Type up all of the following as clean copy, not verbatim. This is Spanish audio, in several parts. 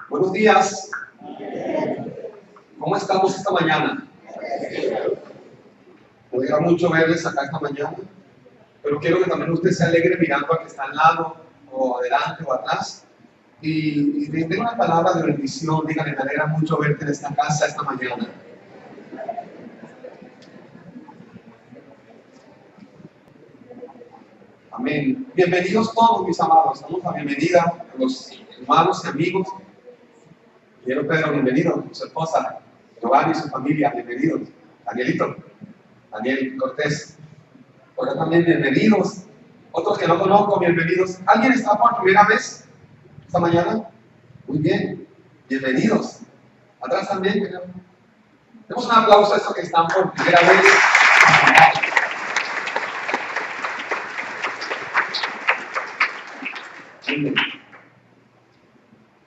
Buenos días. ¿Cómo estamos esta mañana? Me alegra mucho verles acá esta mañana, pero quiero que también usted se alegre mirando al que está al lado, o adelante o atrás, y le dé una palabra de bendición. Dígale, me alegra mucho verte en esta casa esta mañana. Amén. Bienvenidos todos, mis amados. Damos la bienvenida a los hermanos y amigos. Quiero Pedro, bienvenido. Su esposa, Giovanni y su familia, bienvenidos. Danielito, Daniel Cortés. Por acá también, bienvenidos. Otros que no conozco, bienvenidos. ¿Alguien está por primera vez esta mañana? Muy bien, bienvenidos. Atrás también, creo. Demos un aplauso a estos que están por primera vez.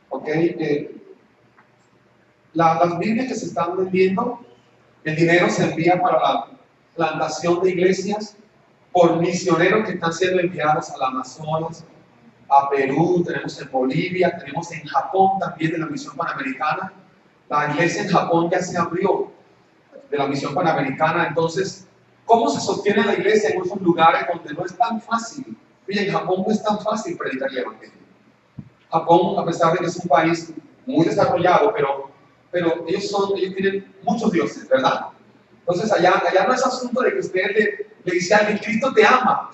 Ok, las Biblias que se están vendiendo, el dinero se envía para la plantación de iglesias por misioneros que están siendo enviados al Amazonas, a Perú, tenemos en Bolivia, tenemos en Japón también de la misión panamericana. La iglesia en Japón ya se abrió de la misión panamericana. Entonces, ¿cómo se sostiene la iglesia en esos lugares donde no es tan fácil? Oye, en Japón no es tan fácil predicar el evangelio. Japón, a pesar de que es un país muy desarrollado, pero ellos tienen muchos dioses, ¿verdad? Entonces allá no es asunto de que usted le dice a alguien, Cristo te ama,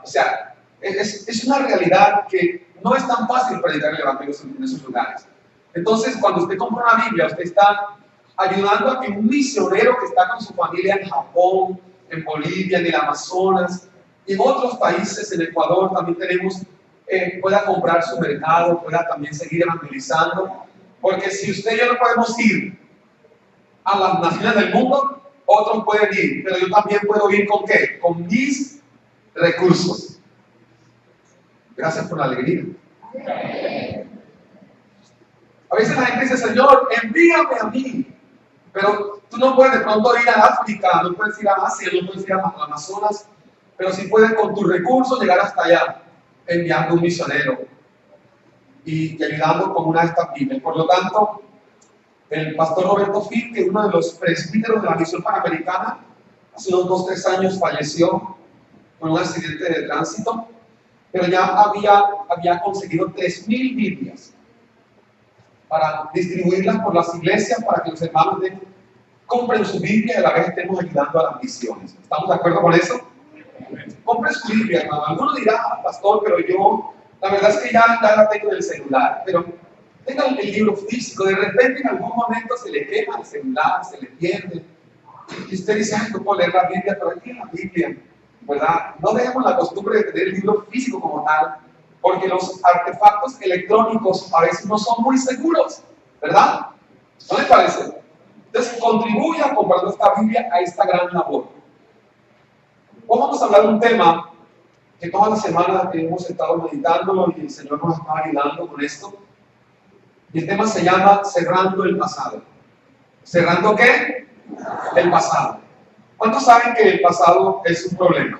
o sea, es una realidad que no es tan fácil predicar el evangelio en esos lugares. Entonces, cuando usted compra una Biblia, usted está ayudando a que un misionero que está con su familia en Japón, en Bolivia, en el Amazonas, y en otros países, en Ecuador también tenemos, pueda comprar su mercado, pueda también seguir evangelizando, porque si usted y yo no podemos ir a las naciones del mundo, otros pueden ir, pero yo también puedo ir ¿con qué? Con mis recursos. Gracias por la alegría. A veces la gente dice, Señor, envíame a mí, pero tú no puedes de pronto ir a África, no puedes ir a Asia, no puedes ir a Amazonas, pero sí puedes con tus recursos llegar hasta allá, enviando un misionero y ayudando con una de estas Biblias. Por lo tanto, el pastor Roberto Fil, que es uno de los presbíteros de la misión panamericana, hace unos 2 o 3 años falleció con un accidente de tránsito, pero ya había conseguido 3,000 Biblias para distribuirlas por las iglesias, para que los hermanos compren su Biblia y a la vez estemos ayudando a las misiones. ¿Estamos de acuerdo con eso? Compre su Biblia, hermano. Alguno dirá, pastor, pero yo, la verdad es que ya la tengo en el celular, pero tenga el libro físico. De repente en algún momento se le quema el celular, se le pierde, y usted dice, ay, no puedo leer la Biblia, pero aquí en la Biblia, ¿verdad? No dejemos la costumbre de tener el libro físico como tal, porque los artefactos electrónicos a veces no son muy seguros, ¿verdad? ¿No le parece? Entonces contribuya comprando esta Biblia a esta gran labor. Hoy vamos a hablar de un tema que toda la semana hemos estado meditándolo y el Señor nos está ayudando con esto. Y el tema se llama Cerrando el pasado. ¿Cerrando qué? El pasado. ¿Cuántos saben que el pasado es un problema?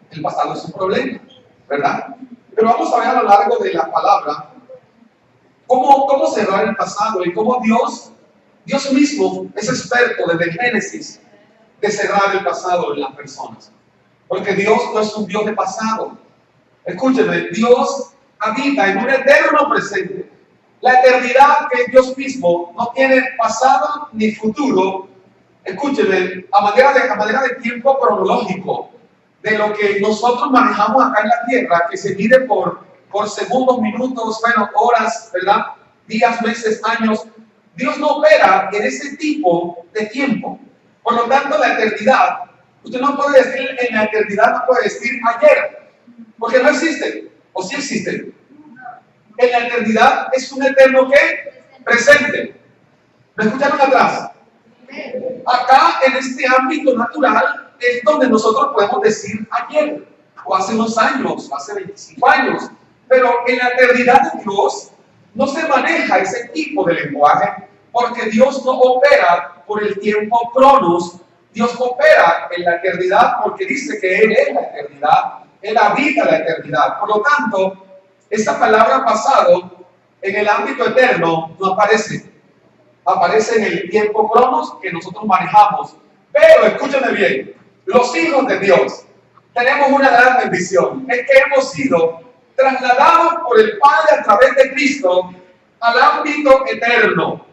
El pasado es un problema, ¿verdad? Pero vamos a ver a lo largo de la palabra cómo cerrar el pasado y cómo Dios mismo es experto desde Génesis de cerrar el pasado en las personas. Porque Dios no es un Dios de pasado. Escúcheme, Dios habita en un eterno presente. La eternidad que es Dios mismo no tiene pasado ni futuro. Escúcheme, a manera de tiempo cronológico, de lo que nosotros manejamos acá en la tierra, que se mide por segundos, minutos, horas, ¿verdad? Días, meses, años. Dios no opera en ese tipo de tiempo. Por lo tanto, la eternidad, usted no puede decir en la eternidad, no puede decir ayer, porque no existe, o sí existe. En la eternidad es un eterno ¿qué? Presente. ¿Me escucharon atrás? Acá, en este ámbito natural, es donde nosotros podemos decir ayer, o hace unos años, o hace 25 años. Pero en la eternidad de Dios no se maneja ese tipo de lenguaje, porque Dios no opera por el tiempo cronos. Dios opera en la eternidad porque dice que Él es la eternidad, Él habita la eternidad. Por lo tanto, esa palabra pasado en el ámbito eterno no aparece. Aparece en el tiempo cronos que nosotros manejamos. Pero escúchame bien, los hijos de Dios tenemos una gran bendición. Es que hemos sido trasladados por el Padre a través de Cristo al ámbito eterno.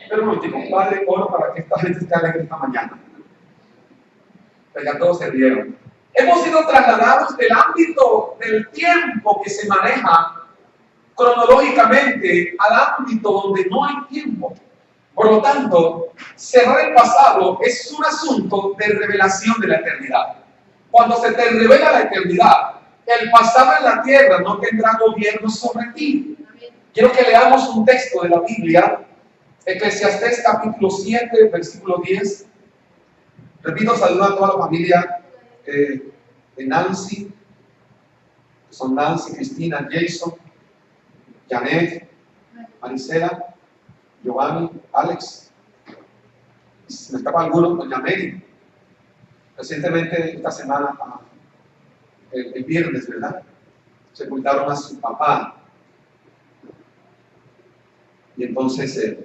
Pero un momentito, Padre, oro para que esta gente esté alegre esta mañana. Pero ya todos se rieron. Hemos sido trasladados del ámbito del tiempo que se maneja cronológicamente al ámbito donde no hay tiempo. Por lo tanto, cerrar el pasado es un asunto de revelación de la eternidad. Cuando se te revela la eternidad, el pasado en la tierra no tendrá gobierno sobre ti. Quiero que leamos un texto de la Biblia, Eclesiastés capítulo 7, versículo 10. Repito, saludo a toda la familia de Nancy, que son Nancy, Cristina, Jason, Janet, Marisela, Giovanni, Alex. Si me escapa alguno, doña Mary. Recientemente, esta semana, el viernes, ¿verdad? Sepultaron a su papá. Y entonces,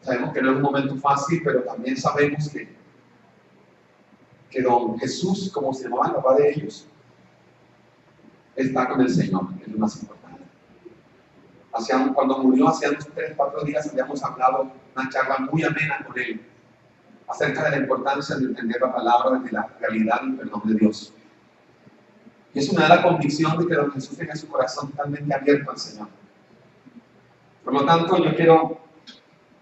sabemos que no es un momento fácil, pero también sabemos que don Jesús, como se llamaba el papá de ellos, está con el Señor, que es lo más importante. Cuando murió, hace unos 3 o 4 días, habíamos hablado una charla muy amena con él acerca de la importancia de entender la palabra, de la realidad y el perdón de Dios. Y eso me da la convicción de que don Jesús tenga su corazón totalmente abierto al Señor. Por lo tanto, yo quiero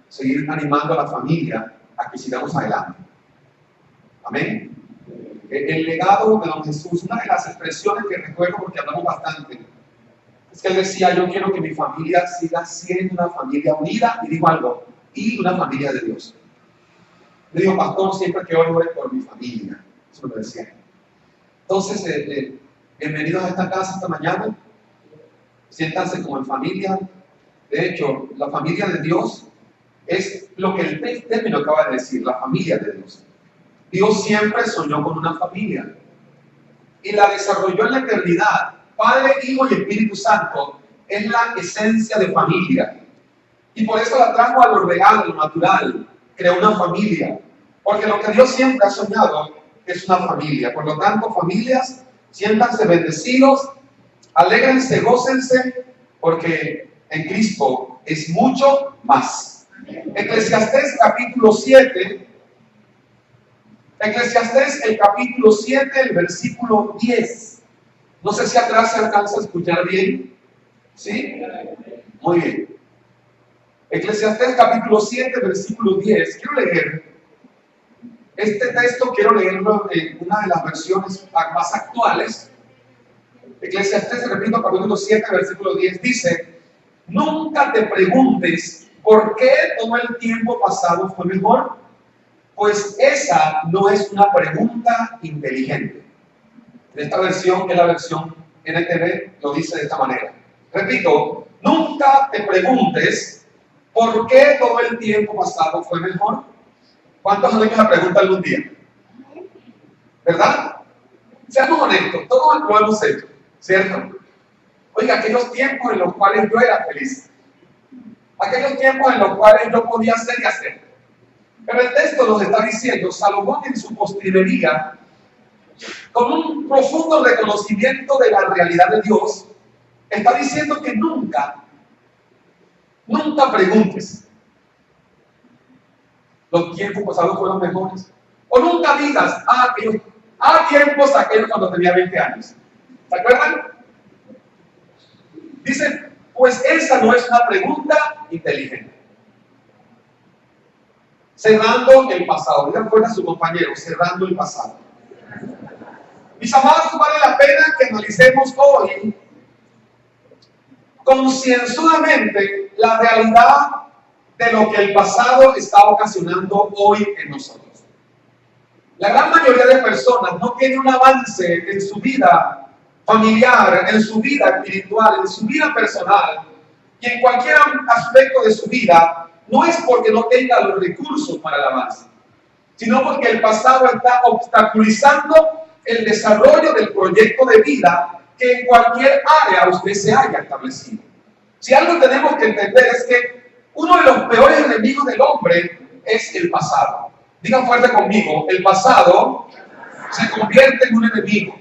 seguir animando a la familia a que sigamos adelante. Amén. El legado de don Jesús, una de las expresiones que recuerdo porque hablamos bastante, es que él decía: yo quiero que mi familia siga siendo una familia unida, y digo algo, y una familia de Dios. Le digo, pastor, siempre que ore por mi familia. Eso lo decía. Entonces, bienvenidos a esta casa esta mañana. Siéntanse como en familia. De hecho, la familia de Dios es lo que el término acaba de decir, la familia de Dios. Dios siempre soñó con una familia y la desarrolló en la eternidad. Padre, Hijo y Espíritu Santo es la esencia de familia. Y por eso la trajo a lo real, a lo natural. Creó una familia. Porque lo que Dios siempre ha soñado es una familia. Por lo tanto, familias, siéntanse bendecidos, alégrense, gócense, porque en Cristo es mucho más. Eclesiastés capítulo 7. Eclesiastés, el capítulo 7, el versículo 10. No sé si atrás se alcanza a escuchar bien. ¿Sí? Muy bien. Eclesiastés, capítulo 7, versículo 10. Quiero leer este texto, quiero leerlo en una de las versiones más actuales. Eclesiastés, repito, capítulo 7, versículo 10. Dice: nunca te preguntes por qué todo el tiempo pasado fue mejor, pues esa no es una pregunta inteligente. En esta versión, que es la versión NTV, lo dice de esta manera. Repito, nunca te preguntes por qué todo el tiempo pasado fue mejor. ¿Cuántos han hecho la pregunta algún día? ¿Verdad? Seamos honestos, todos lo hemos hecho, ¿cierto? Oiga, aquellos tiempos en los cuales yo era feliz, aquellos tiempos en los cuales yo podía hacer y hacer. Pero el texto nos está diciendo, Salomón en su postrimería, con un profundo reconocimiento de la realidad de Dios, está diciendo que nunca preguntes, los tiempos pasados fueron mejores. O nunca digas, tiempos aquellos cuando tenía 20 años. ¿Se acuerdan? Dice, pues esa no es una pregunta inteligente. Cerrando el pasado. Digan fuera a su compañero, cerrando el pasado. Mis amados, vale la pena que analicemos hoy concienzudamente la realidad de lo que el pasado está ocasionando hoy en nosotros. La gran mayoría de personas no tiene un avance en su vida familiar, en su vida espiritual, en su vida personal y en cualquier aspecto de su vida, no es porque no tenga los recursos para el avance, sino porque el pasado está obstaculizando el desarrollo del proyecto de vida que en cualquier área usted se haya establecido. Si algo tenemos que entender es que uno de los peores enemigos del hombre es el pasado. Digan fuerte conmigo, el pasado se convierte en un enemigo.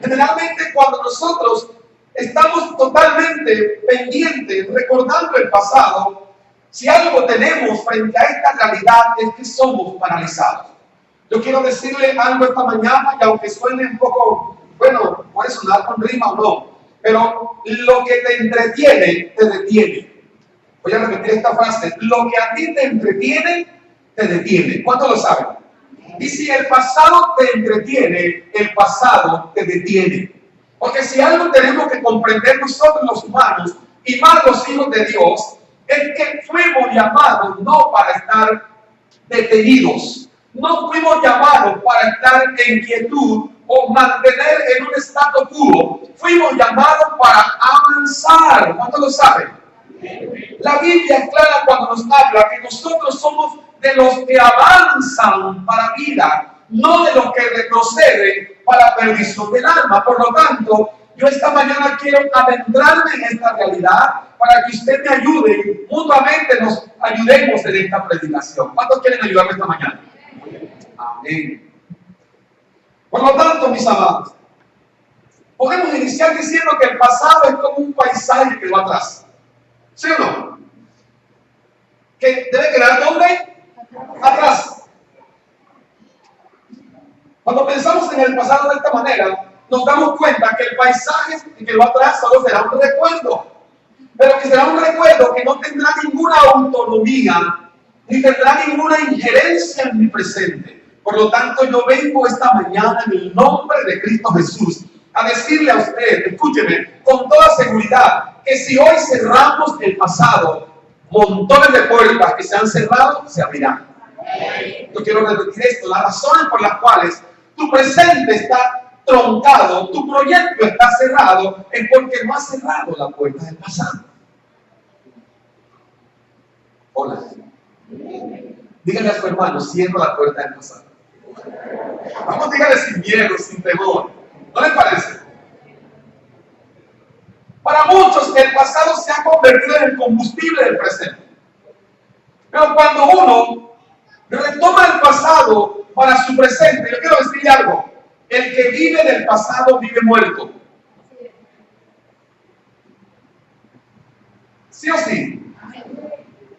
Generalmente cuando nosotros estamos totalmente pendientes, recordando el pasado, si algo tenemos frente a esta realidad es que somos paralizados. Yo quiero decirle algo esta mañana, y aunque suene un poco, bueno, puede sonar con rima o no, pero lo que te entretiene, te detiene. Voy a repetir esta frase, lo que a ti te entretiene, te detiene. ¿Cuántos lo saben? Y si el pasado te entretiene, el pasado te detiene. Porque si algo tenemos que comprender nosotros los humanos, y más los hijos de Dios, es que fuimos llamados no para estar detenidos, no fuimos llamados para estar en quietud o mantener en un statu quo, fuimos llamados para avanzar. ¿Cuántos lo saben? La Biblia es clara cuando nos habla que nosotros somos de los que avanzan para vida, no de los que retroceden para perdición del alma. Por lo tanto, yo esta mañana quiero adentrarme en esta realidad para que usted me ayude, mutuamente nos ayudemos en esta predicación. ¿Cuántos quieren ayudarme esta mañana? Amén. Por lo tanto, mis amados, podemos iniciar diciendo que el pasado es como un paisaje que va atrás. ¿Sí o no? Que debe quedar ¿dónde? Atrás. Cuando pensamos en el pasado de esta manera, nos damos cuenta que el paisaje que va atrás solo será un recuerdo, pero que será un recuerdo que no tendrá ninguna autonomía, ni tendrá ninguna injerencia en mi presente. Por lo tanto, yo vengo esta mañana en el nombre de Cristo Jesús a decirle a usted, escúcheme, con toda seguridad, que si hoy cerramos el pasado, montones de puertas que se han cerrado, se abrirán. Yo quiero repetir esto, las razones por las cuales tu presente está truncado, tu proyecto está cerrado, es porque no has cerrado la puerta del pasado. Hola. Dígale a su hermano, cierra la puerta del pasado. Vamos, dígale sin miedo, sin temor. ¿No le parece? Para muchos el pasado se ha convertido en el combustible del presente. Pero cuando uno retoma el pasado para su presente, yo quiero decirle algo. El que vive del pasado vive muerto. ¿Sí o sí?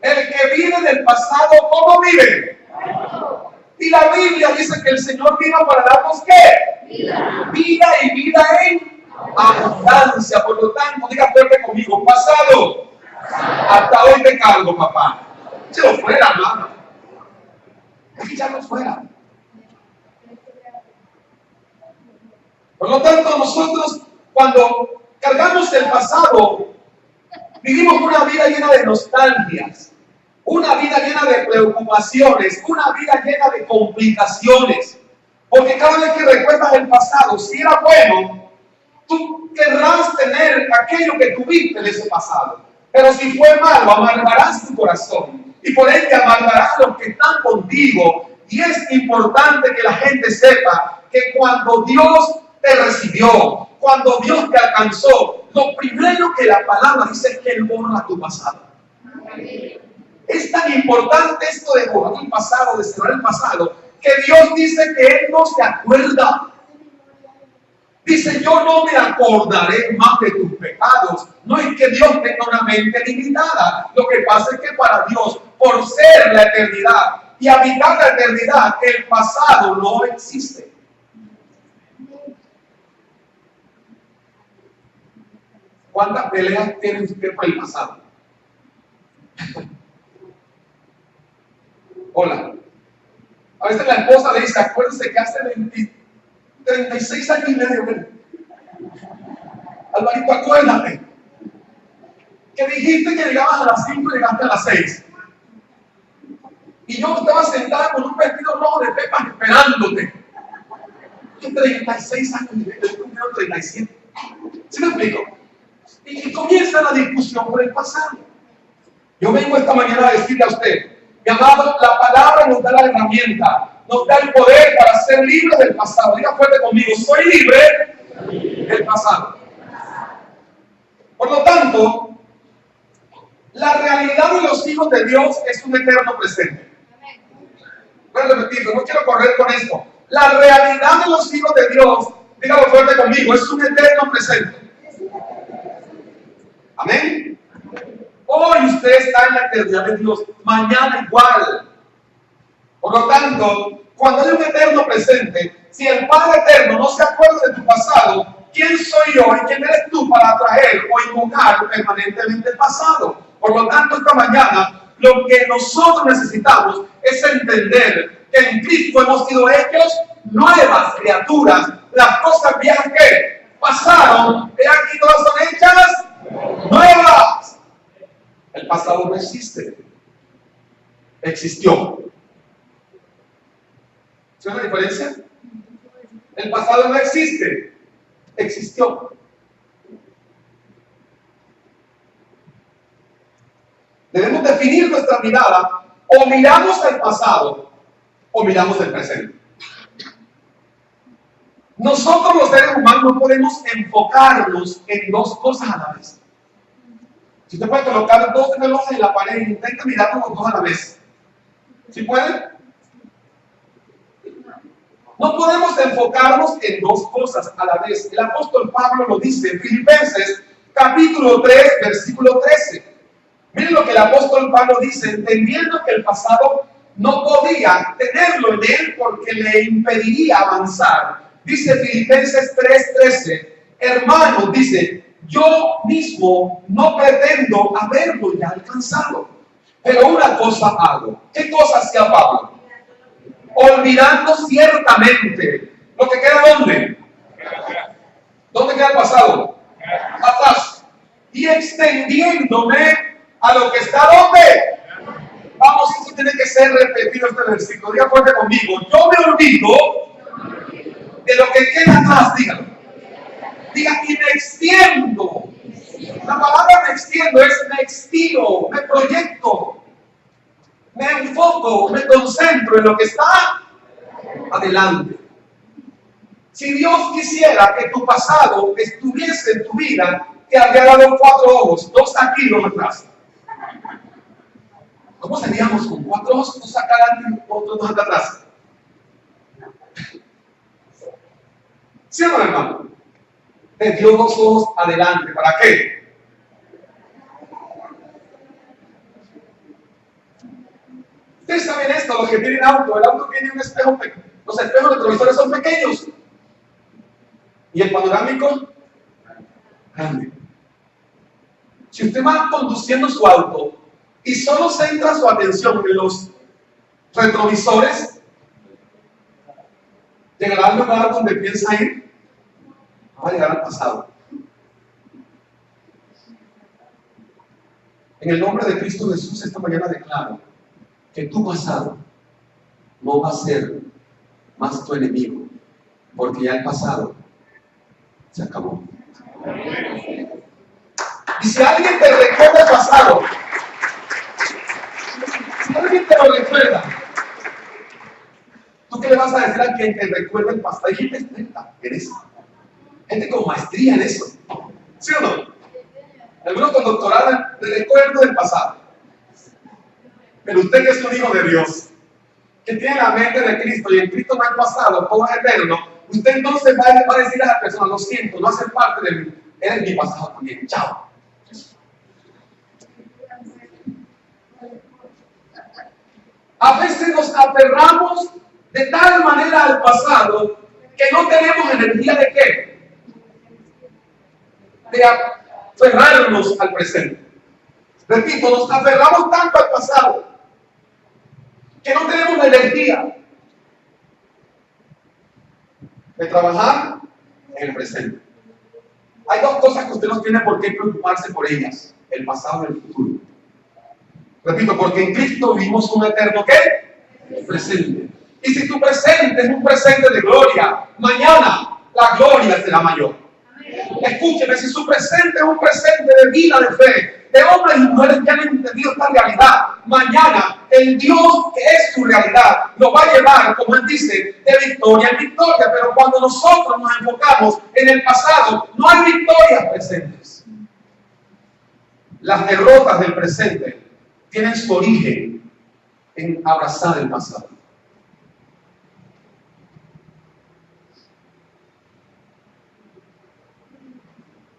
El que vive del pasado, ¿cómo vive? Y la Biblia dice que el Señor vino para darnos ¿qué? Vida. Vida y vida en abundancia. Por lo tanto, diga fuerte conmigo, pasado. Hasta hoy te cargo, papá. Échalo fuera, hermano. Hay que echarlo fuera. Por lo tanto, nosotros cuando cargamos el pasado, vivimos una vida llena de nostalgias, una vida llena de preocupaciones, una vida llena de complicaciones. Porque cada vez que recuerdas el pasado, si era bueno, tú querrás tener aquello que tuviste en ese pasado. Pero si fue malo, amargarás tu corazón. Y por ende amargarás a los que están contigo. Y es importante que la gente sepa que cuando Dios te recibió, cuando Dios te alcanzó, lo primero que la palabra dice es que Él borra tu pasado. Es tan importante esto de borrar el pasado, de cerrar el pasado, que Dios dice que Él no se acuerda. Dice, yo no me acordaré más de tus pecados. No es que Dios tenga una mente limitada. Lo que pasa es que para Dios, por ser la eternidad y habitar la eternidad, el pasado no existe. ¿Cuántas peleas tiene usted por el pasado? Hola. A veces la esposa le dice, acuérdense que hace 36 años y medio. Alvarito, acuérdate que dijiste que llegabas a las 5 y llegaste a las 6. Y yo estaba sentada con un vestido rojo de pepas esperándote. Yo 36 años y medio, yo cumplí 37. ¿Sí me explico? Y comienza la discusión por el pasado. Yo vengo esta mañana a decirle a usted, mi amado, la palabra nos da la herramienta, nos da el poder para ser libres del pasado. Diga fuerte conmigo, soy libre El pasado. Por lo tanto, la realidad de los hijos de Dios es un eterno presente. Voy a repetirlo, no quiero correr con esto. La realidad de los hijos de Dios, dígalo fuerte conmigo, es un eterno presente. Amén. Hoy usted está en la eternidad de Dios, mañana igual. Por lo tanto, cuando hay un eterno presente, si el Padre eterno no se acuerda de tu pasado, ¿quién soy yo y quién eres tú para atraer o invocar permanentemente el pasado? Por lo tanto, esta mañana, lo que nosotros necesitamos es entender que en Cristo hemos sido hechos nuevas criaturas. Las cosas viejas que pasaron, he aquí todas son hechas nuevas. El pasado no existe. Existió. ¿Sí es la diferencia? El pasado no existe. Existió. Debemos definir nuestra mirada. O miramos el pasado o miramos el presente. Nosotros los seres humanos no podemos enfocarnos en dos cosas a la vez. Si usted puede colocar dos relojes en la pared e intenta mirarlos los dos a la vez. ¿Sí puede? No podemos enfocarnos en dos cosas a la vez. El apóstol Pablo lo dice en Filipenses capítulo 3, versículo 13. Miren lo que el apóstol Pablo dice, entendiendo que el pasado no podía tenerlo en él porque le impediría avanzar. Dice Filipenses 3:13, hermanos, dice, yo mismo no pretendo haberlo ya alcanzado, pero una cosa hago. ¿Qué cosa hacía Pablo? Olvidando ciertamente lo que queda ¿dónde? ¿Dónde queda el pasado? Atrás. Y extendiéndome a lo que está ¿dónde? Vamos, esto tiene que ser repetido este versículo. Diga fuerte conmigo. Yo me olvido de lo que queda atrás, dígalo. Diga, y me extiendo. La palabra me extiendo es me estiro, me proyecto, me enfoco, me concentro en lo que está adelante. Si Dios quisiera que tu pasado estuviese en tu vida, te habría dado 4 ojos, 2 aquí y 2 atrás. ¿Cómo seríamos con 4 ojos, 2 acá adelante y otros 2 acá atrás? ¿Sí o no, hermano? Te dio 2 ojos adelante. ¿Para qué? Ustedes saben esto, los que tienen auto, el auto tiene un espejo pequeño. Los espejos retrovisores son pequeños. ¿Y el panorámico? Grande. Si usted va conduciendo su auto y solo centra su atención en los retrovisores, llegará al lugar donde piensa ir, va a llegar al pasado. En el nombre de Cristo Jesús, esta mañana declaro que tu pasado no va a ser más tu enemigo, porque ya el pasado se acabó. Y si alguien te recuerda el pasado, si alguien te lo recuerda, ¿tú qué le vas a decir a quien te recuerda el pasado? Hay gente experta en eso, gente con maestría en eso, ¿sí o no? Algunos con doctorado de recuerdo del pasado. Pero usted que es un hijo de Dios, que tiene la mente de Cristo y en Cristo no hay pasado, todo es eterno, usted entonces va a decir a la persona, lo siento, no hace parte de mí, eres mi pasado también, chao. A veces nos aferramos de tal manera al pasado que no tenemos energía de qué? De aferrarnos al presente. Repito, nos aferramos tanto al pasado que no tenemos la energía de trabajar en el presente. Hay 2 cosas que usted no tiene por qué preocuparse por ellas, el pasado y el futuro. Repito, porque en Cristo vivimos un eterno ¿qué? Presente. Y si tu presente es un presente de gloria, mañana la gloria será mayor. Escúcheme, si su presente es un presente de vida, de fe, de hombres y mujeres que han entendido esta realidad. Mañana el Dios que es su realidad lo va a llevar, como él dice, de victoria en victoria. Pero cuando nosotros nos enfocamos en el pasado, no hay victorias presentes. Las derrotas del presente tienen su origen en abrazar el pasado.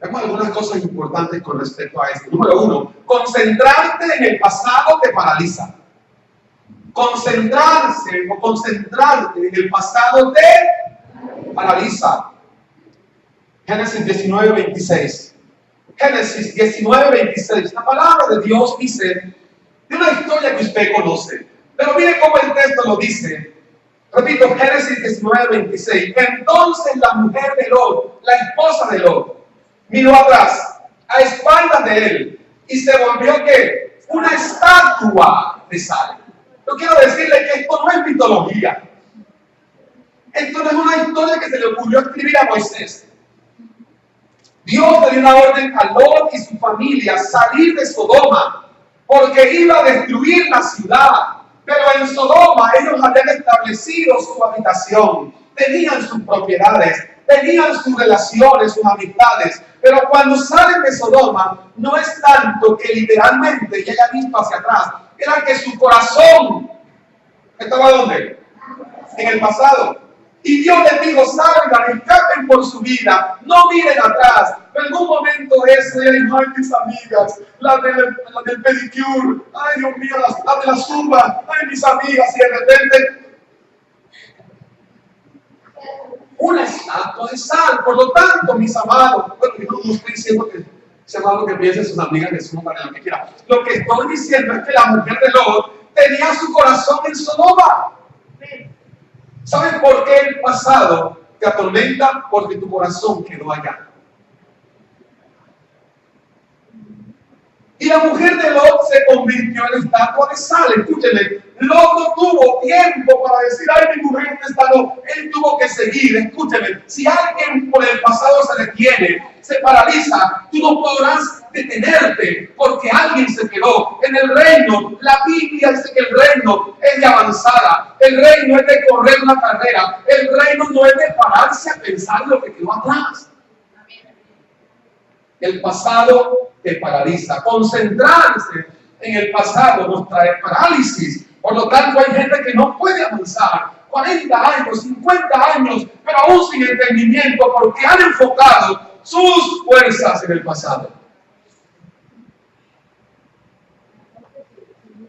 Vemos algunas cosas importantes con respecto a esto. Número uno, concentrarte en el pasado te paraliza. Concentrarse o concentrarte en el pasado te paraliza. Génesis 19:26. Génesis 19:26. La palabra de Dios dice de una historia que usted conoce. Pero mire cómo el texto lo dice. Repito, Génesis 19:26. Entonces la mujer de Lot, la esposa de Lot, miró atrás, a espaldas de él, y se volvió ¿qué? Una estatua de sal. Yo quiero decirle que esto no es mitología. Esto no es una historia que se le ocurrió escribir a Moisés. Dios le dio una orden a Lot y su familia salir de Sodoma, porque iba a destruir la ciudad. Pero en Sodoma ellos habían establecido su habitación, tenían sus propiedades, tenían sus relaciones, sus amistades. Pero cuando salen de Sodoma, no es tanto que literalmente ella haya visto hacia atrás, era que su corazón estaba ¿dónde? En el pasado. Y Dios les dijo, salgan, escapen por su vida, no miren atrás. En algún momento eso, ay, mis amigas, las del pedicure, ay Dios mío, las de la zumba, ay mis amigas, y de repente una estatua de sal. Por lo tanto, mis amados, bueno, yo no estoy diciendo que ese amado que piense sus amigas que son para lo que quiera. Lo que estoy diciendo es que la mujer de Lot tenía su corazón en Sodoma. ¿Saben por qué el pasado te atormenta? Porque tu corazón quedó allá. Y la mujer de Lot se convirtió en estatua de sal. Escúchenme, Lot no tuvo tiempo para decir, ay, mi mujer no está. No, él tuvo que seguir. Escúcheme, si alguien por el pasado se detiene, se paraliza, tú no podrás detenerte porque alguien se quedó. En el reino, la Biblia dice que el reino es de avanzada, el reino es de correr una carrera, el reino no es de pararse a pensar lo que quedó atrás. El pasado te paraliza. Concentrarse en el pasado nos trae parálisis. Por lo tanto, hay gente que no puede avanzar 40 años, 50 años, pero aún sin entendimiento porque han enfocado sus fuerzas en el pasado.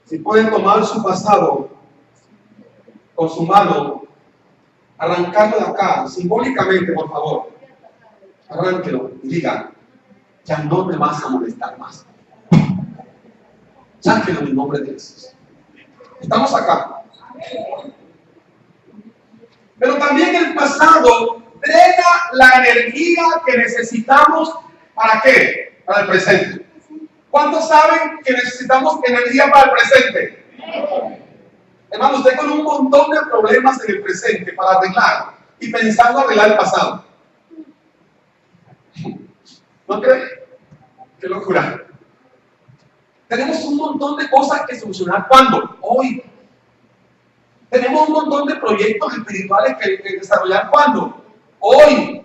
Si pueden tomar su pasado con su mano, arrancarlo de acá, simbólicamente, por favor. Arránquelo y diga, ya no me vas a molestar más. Sáquenlo en el nombre de Jesús. Estamos acá. Pero también el pasado drena la energía que necesitamos. ¿Para qué? Para el presente. ¿Cuántos saben que necesitamos energía para el presente? Hermano, usted con un montón de problemas en el presente para arreglar y pensando arreglar el pasado. ¿No cree? ¡Qué locura! Tenemos un montón de cosas que solucionar. ¿Cuándo? Hoy. Tenemos un montón de proyectos espirituales que desarrollar. ¿Cuándo? Hoy.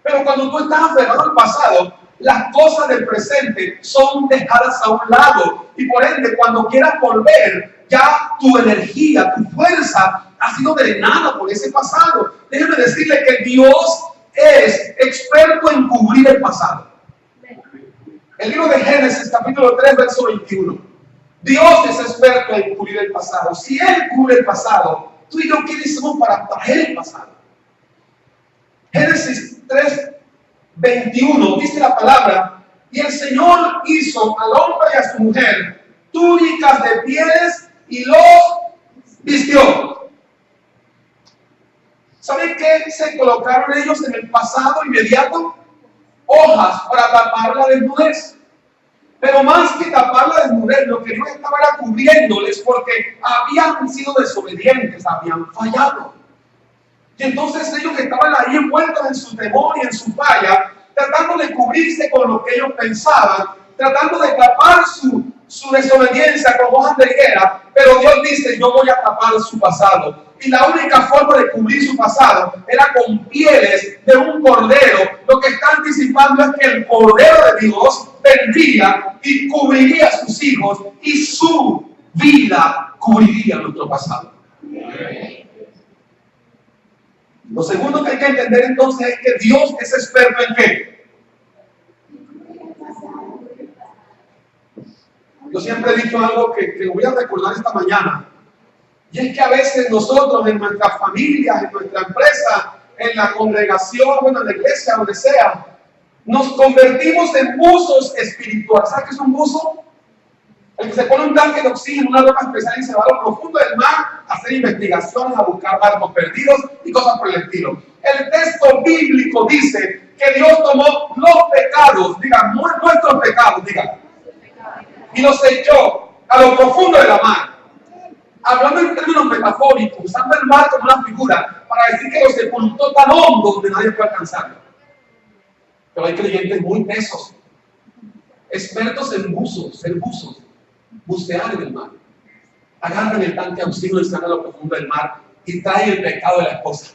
Pero cuando tú estás aferrado al pasado, las cosas del presente son dejadas a un lado. Y por ende, cuando quieras volver, ya tu energía, tu fuerza ha sido drenada por ese pasado. Déjeme decirle que Dios es experto en cubrir el pasado. El libro de Génesis, capítulo 3, verso 21. Dios es experto en cubrir el pasado. Si Él cubre el pasado, tú y yo, ¿quiénes somos para traer el pasado? Génesis 3, 21, dice la palabra, y el Señor hizo al hombre y a su mujer túnicas de pieles y los vistió. ¿Saben qué se colocaron ellos en el pasado inmediato? Hojas para tapar la desnudez. Pero más que tapar la desnudez, lo que Dios estaba era cubriéndoles porque habían sido desobedientes, habían fallado. Y entonces ellos que estaban ahí envueltos en su temor y en su falla, tratando de cubrirse con lo que ellos pensaban, tratando de tapar su desobediencia con hojas de higuera, pero Dios dice, yo voy a tapar su pasado. Y la única forma de cubrir su pasado era con pieles de un cordero. Lo que está anticipando es que el Cordero de Dios vendría y cubriría a sus hijos y su vida cubriría nuestro pasado. Lo segundo que hay que entender entonces es que Dios es experto en ¿qué? Yo siempre he dicho algo que voy a recordar esta mañana. Y es que a veces nosotros en nuestras familias, en nuestra empresa, en la congregación, bueno, en la iglesia, donde sea, nos convertimos en buzos espirituales. ¿Sabes qué es un buzo? El que se pone un tanque de oxígeno, una ropa especial y se va a lo profundo del mar a hacer investigaciones, a buscar barcos perdidos y cosas por el estilo. El texto bíblico dice que Dios tomó los pecados, diga, nuestros pecados, diga, y los echó a lo profundo de la mar. Hablando en términos metafóricos, usando el mar como una figura para decir que lo sepultó tan hondo donde nadie puede alcanzarlo. Pero hay creyentes muy tesos, expertos en buzos, bucear en el mar. Agarran el tanque auxilio y están a lo profundo del mar y traen el pecado de la esposa.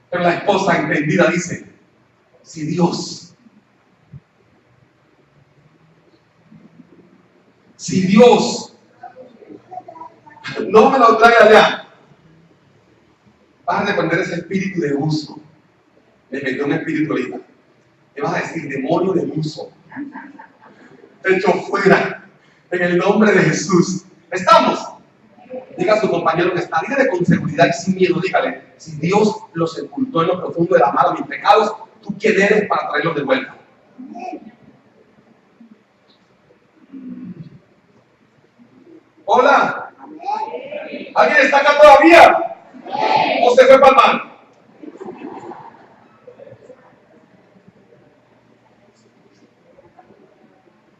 Pero la esposa entendida dice, si Dios no me lo trae allá, vas a depender de ese espíritu de uso. Le metió un espíritu ahorita. Le vas a decir, demonio de uso, te echo fuera en el nombre de Jesús. ¿Estamos? Diga a su compañero que está, dígale con seguridad y sin miedo, dígale, si Dios los sepultó en lo profundo de la mar mis pecados, ¿tú quién eres para traerlos de vuelta? Hola. ¿Alguien está acá todavía? ¿O se fue para el mar?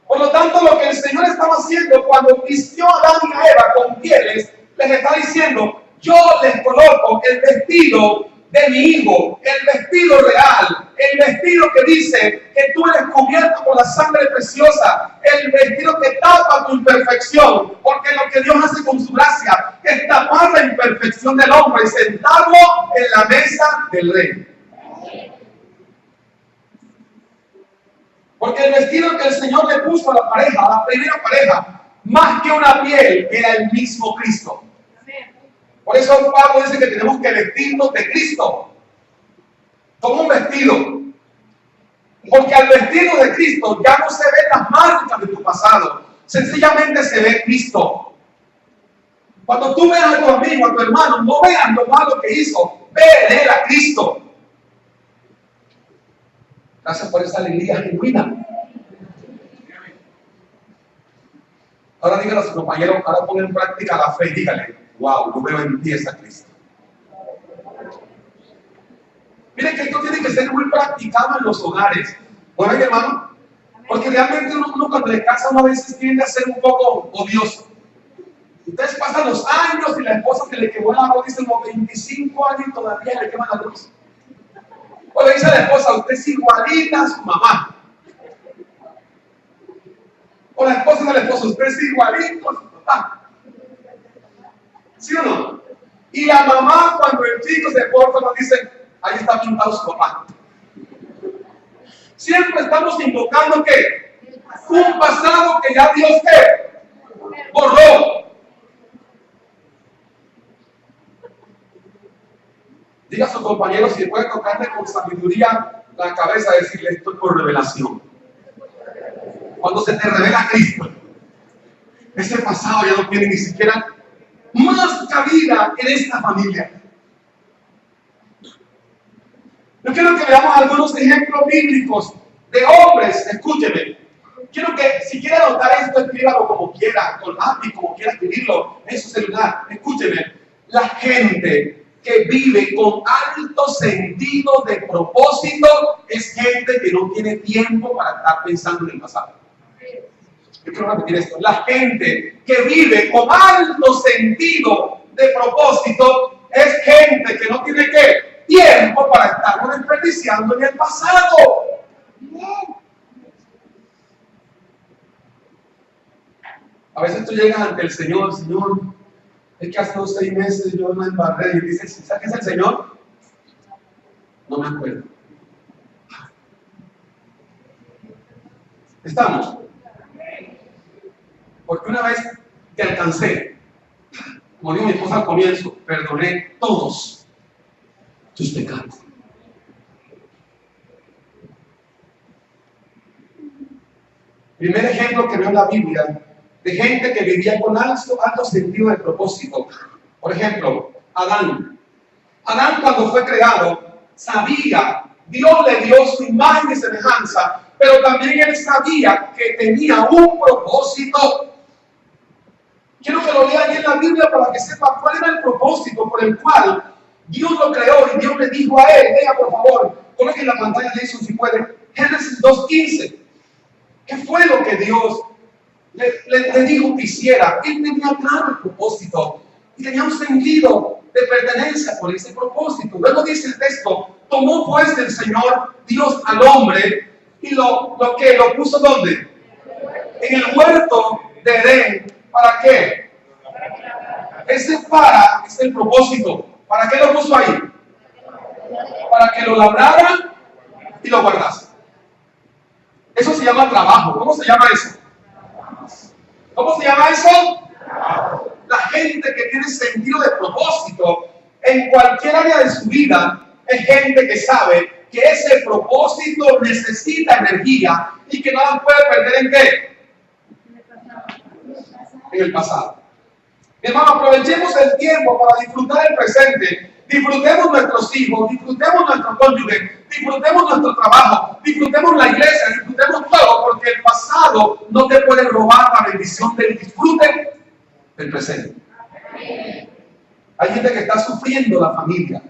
Por lo tanto, lo que el Señor estaba haciendo cuando vistió a Adán y a Eva con pieles, les está diciendo, yo les coloco el vestido de mi hijo, el vestido real, el vestido que dice que tú eres cubierto con la sangre preciosa, el vestido que tapa tu imperfección, porque lo que Dios hace con su gracia es tapar la imperfección del hombre y sentarlo en la mesa del rey. Porque el vestido que el Señor le puso a la pareja, a la primera pareja, más que una piel, era el mismo Cristo. Por eso Pablo dice que tenemos que vestirnos de Cristo, como un vestido. Porque al vestirnos de Cristo ya no se ven las marcas de tu pasado, sencillamente se ve Cristo. Cuando tú veas a tu amigo, a tu hermano, no veas lo malo que hizo, ve en él a Cristo. Gracias por esa alegría genuina. Ahora dígale a su compañero, ahora pon en práctica la fe y dígale, wow, yo veo en ti esa Cristo. Miren que esto tiene que ser muy practicado en los hogares. ¿Bueno, mi hermano? Porque realmente uno cuando le casa a veces tiende a ser un poco odioso. Ustedes pasan los años y la esposa que le quemó la luz dice como 25 años y todavía le quema la luz. O le dice a la esposa, usted es igualita a su mamá. O la esposa de la esposa, usted es igualito a su papá. ¿Sí o no? Y la mamá, cuando el chico se porta, nos dice, ahí está pintado su papá. Siempre estamos invocando ¿qué? Un pasado que ya Dios ¿qué? Borró. Diga a su compañero si puede tocarle con sabiduría la cabeza y decirle esto por revelación. Cuando se te revela Cristo, ese pasado ya no tiene ni siquiera más cabida en esta familia. Yo quiero que veamos algunos ejemplos bíblicos de hombres. Escúcheme. Quiero que si quiere anotar esto, escríbalo como quiera, con lápiz, como quiera escribirlo en su celular. Escúcheme. La gente que vive con alto sentido de propósito es gente que no tiene tiempo para estar pensando en el pasado. Yo quiero repetir esto. La gente que vive con alto sentido de propósito es gente que no tiene ¿qué? Tiempo para estar desperdiciando en el pasado. A veces tú llegas ante el Señor, Señor, es que hace 6 meses yo me embarré y dices, ¿sabes qué es el Señor? No me acuerdo. ¿Estamos? Porque una vez te alcancé, como dijo mi esposa al comienzo, perdoné todos tus pecados. Primer ejemplo que veo en la Biblia de gente que vivía con alto sentido de propósito. Por ejemplo, Adán. Adán, cuando fue creado, sabía, Dios le dio su imagen y semejanza, pero también él sabía que tenía un propósito. Quiero que lo lea ahí en la Biblia para que sepa cuál era el propósito por el cual Dios lo creó y Dios le dijo a él, lea por favor, coloquen la pantalla de eso si pueden, Génesis 2:15. ¿Qué fue lo que Dios le dijo que hiciera? Él tenía claro el propósito y tenía un sentido de pertenencia por ese propósito. Luego dice el texto, tomó pues el Señor Dios al hombre y lo puso ¿dónde? En el huerto de Edén. ¿Para qué? Ese es el propósito. ¿Para qué lo puso ahí? Para que lo labrara y lo guardase. Eso se llama trabajo. ¿Cómo se llama eso? ¿Cómo se llama eso? La gente que tiene sentido de propósito en cualquier área de su vida es gente que sabe que ese propósito necesita energía y que no la puede perder ¿en qué? En el pasado. Mi hermano, aprovechemos el tiempo para disfrutar el presente. Disfrutemos nuestros hijos, disfrutemos nuestro cónyuge, disfrutemos nuestro trabajo, disfrutemos la iglesia, disfrutemos todo, porque el pasado no te puede robar la bendición del disfrute del presente. Hay gente que está sufriendo la familia,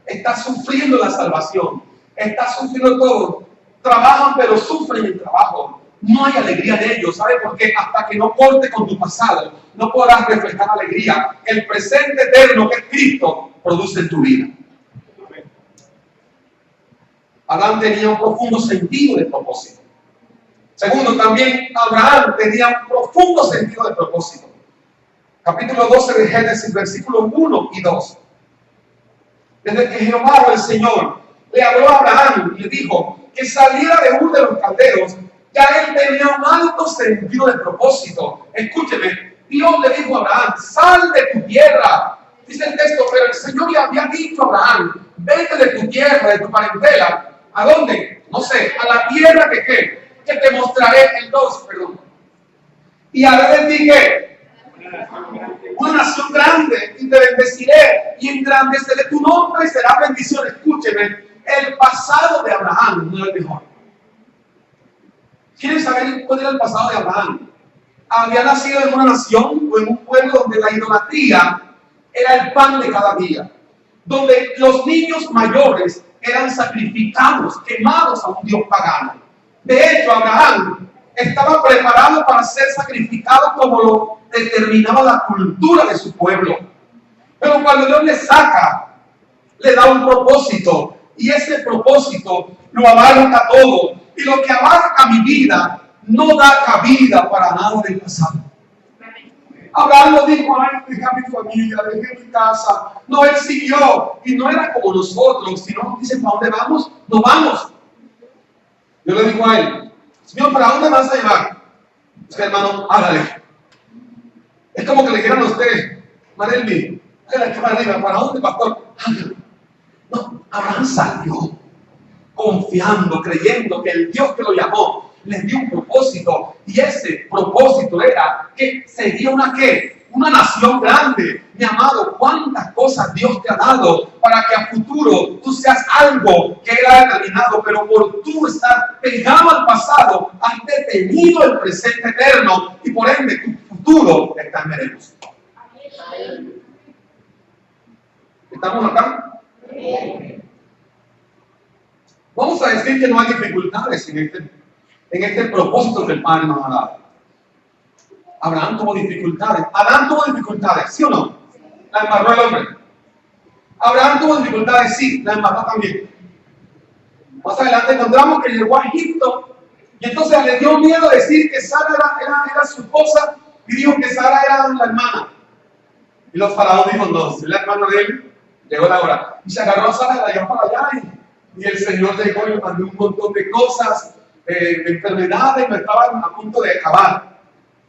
está sufriendo la salvación, está sufriendo todo. Trabajan pero sufren el trabajo. No hay alegría de ellos. ¿Sabe por qué? Hasta que no corte con tu pasado, no podrás reflejar alegría. El presente eterno que es Cristo produce en tu vida. Adán tenía un profundo sentido de propósito. Segundo, también Abraham tenía un profundo sentido de propósito. Capítulo 12 de Génesis, versículos 1 y 2. Desde que Jehová, el Señor, le habló a Abraham y le dijo que saliera de Ur de los Caldeos, ya él tenía un alto sentido de propósito. Escúcheme, Dios le dijo a Abraham, sal de tu tierra. Dice el texto, pero el Señor le había dicho a Abraham, vete de tu tierra, de tu parentela. ¿A dónde? No sé, a la tierra que te mostraré el 2, perdón. Y haré de ti ¿qué? Una nación grande, y te bendeciré, y engrandeceré tu nombre y será bendición. Escúcheme, el pasado de Abraham no era el mejor. ¿Quieren saber cuál era el pasado de Abraham? Había nacido en una nación o en un pueblo donde la idolatría era el pan de cada día, donde los niños mayores eran sacrificados, quemados a un dios pagano. De hecho, Abraham estaba preparado para ser sacrificado como lo determinaba la cultura de su pueblo. Pero cuando Dios le saca, le da un propósito, y ese propósito lo abarca todo. Y lo que abarca mi vida no da cabida para nada del pasado. Abraham lo dijo, ay, dejé a mi familia, dejé mi casa. No, él siguió y no era como nosotros. Si no nos dicen, ¿para dónde vamos? No vamos. Yo le digo a él, Señor, ¿para dónde vas a llevar? Es que hermano, hágale. Es como que le dijeran a usted, Marelmi, hágale aquí para arriba, ¿para dónde, pastor? Hágale. No, Abraham salió confiando, creyendo que el Dios que lo llamó les dio un propósito, y ese propósito era que sería una nación grande. Mi amado, cuántas cosas Dios te ha dado para que a futuro tú seas algo que Él ha determinado, pero por tú estar pegado al pasado has detenido el presente eterno, y por ende tu futuro está en veremos. ¿Estamos acá? Vamos a decir que no hay dificultades en este propósito que el Padre nos ha dado. Abraham tuvo dificultades. Adán tuvo dificultades, ¿sí o no? La embarró el hombre. Abraham tuvo dificultades, sí, la embarró también. Más adelante encontramos que llegó a Egipto y entonces le dio miedo decir que Sara era su esposa, y dijo que Sara era la hermana. Y los faraones dijo, no, si es la hermana de él, llegó la hora. Y se agarró a Sara de allá para allá y el Señor llegó y le mandó un montón de cosas, de enfermedades, me estaban a punto de acabar.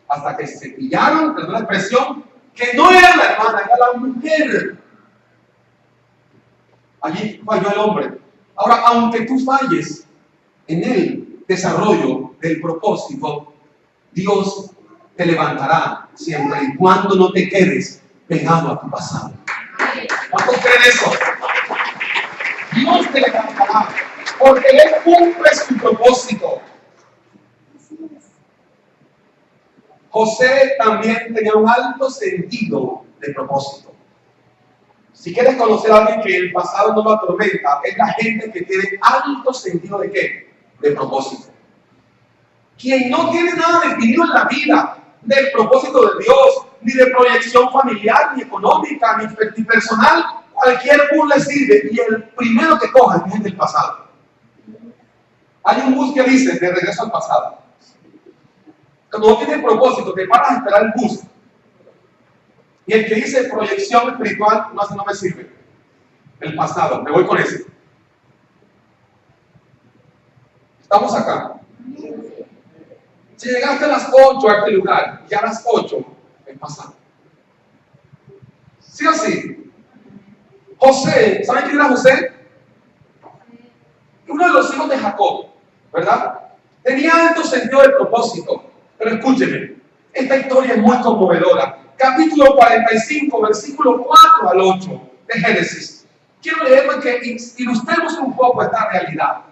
Hasta que se pillaron, perdón la expresión, que no era la hermana, era la mujer. Allí falló el hombre. Ahora, aunque tú falles en el desarrollo del propósito, Dios te levantará siempre y cuando no te quedes pegado a tu pasado. ¿Cuántos creen eso? Dios te levantará porque Él cumple su propósito. José también tenía un alto sentido de propósito. Si quieres conocer a alguien que el pasado no lo atormenta, es la gente que tiene alto sentido de ¿qué? De propósito. Quien no tiene nada definido en la vida, del propósito de Dios, ni de proyección familiar, ni económica, ni personal, cualquier bus le sirve y el primero que coja es el del pasado. Hay un bus que dice de regreso al pasado. Cuando no tiene propósito, te paras a esperar el bus. Y el que dice proyección espiritual, no me sirve. El pasado, me voy con ese. Estamos acá. Si llegaste a las 8 a este lugar, ya a las 8, el pasado. ¿Sí o sí? José, ¿saben quién era José? Uno de los hijos de Jacob, ¿verdad? Tenía alto sentido de propósito. Pero escúcheme, esta historia es muy conmovedora. Capítulo 45, versículo 4 al 8 de Génesis. Quiero leer que ilustremos un poco esta realidad.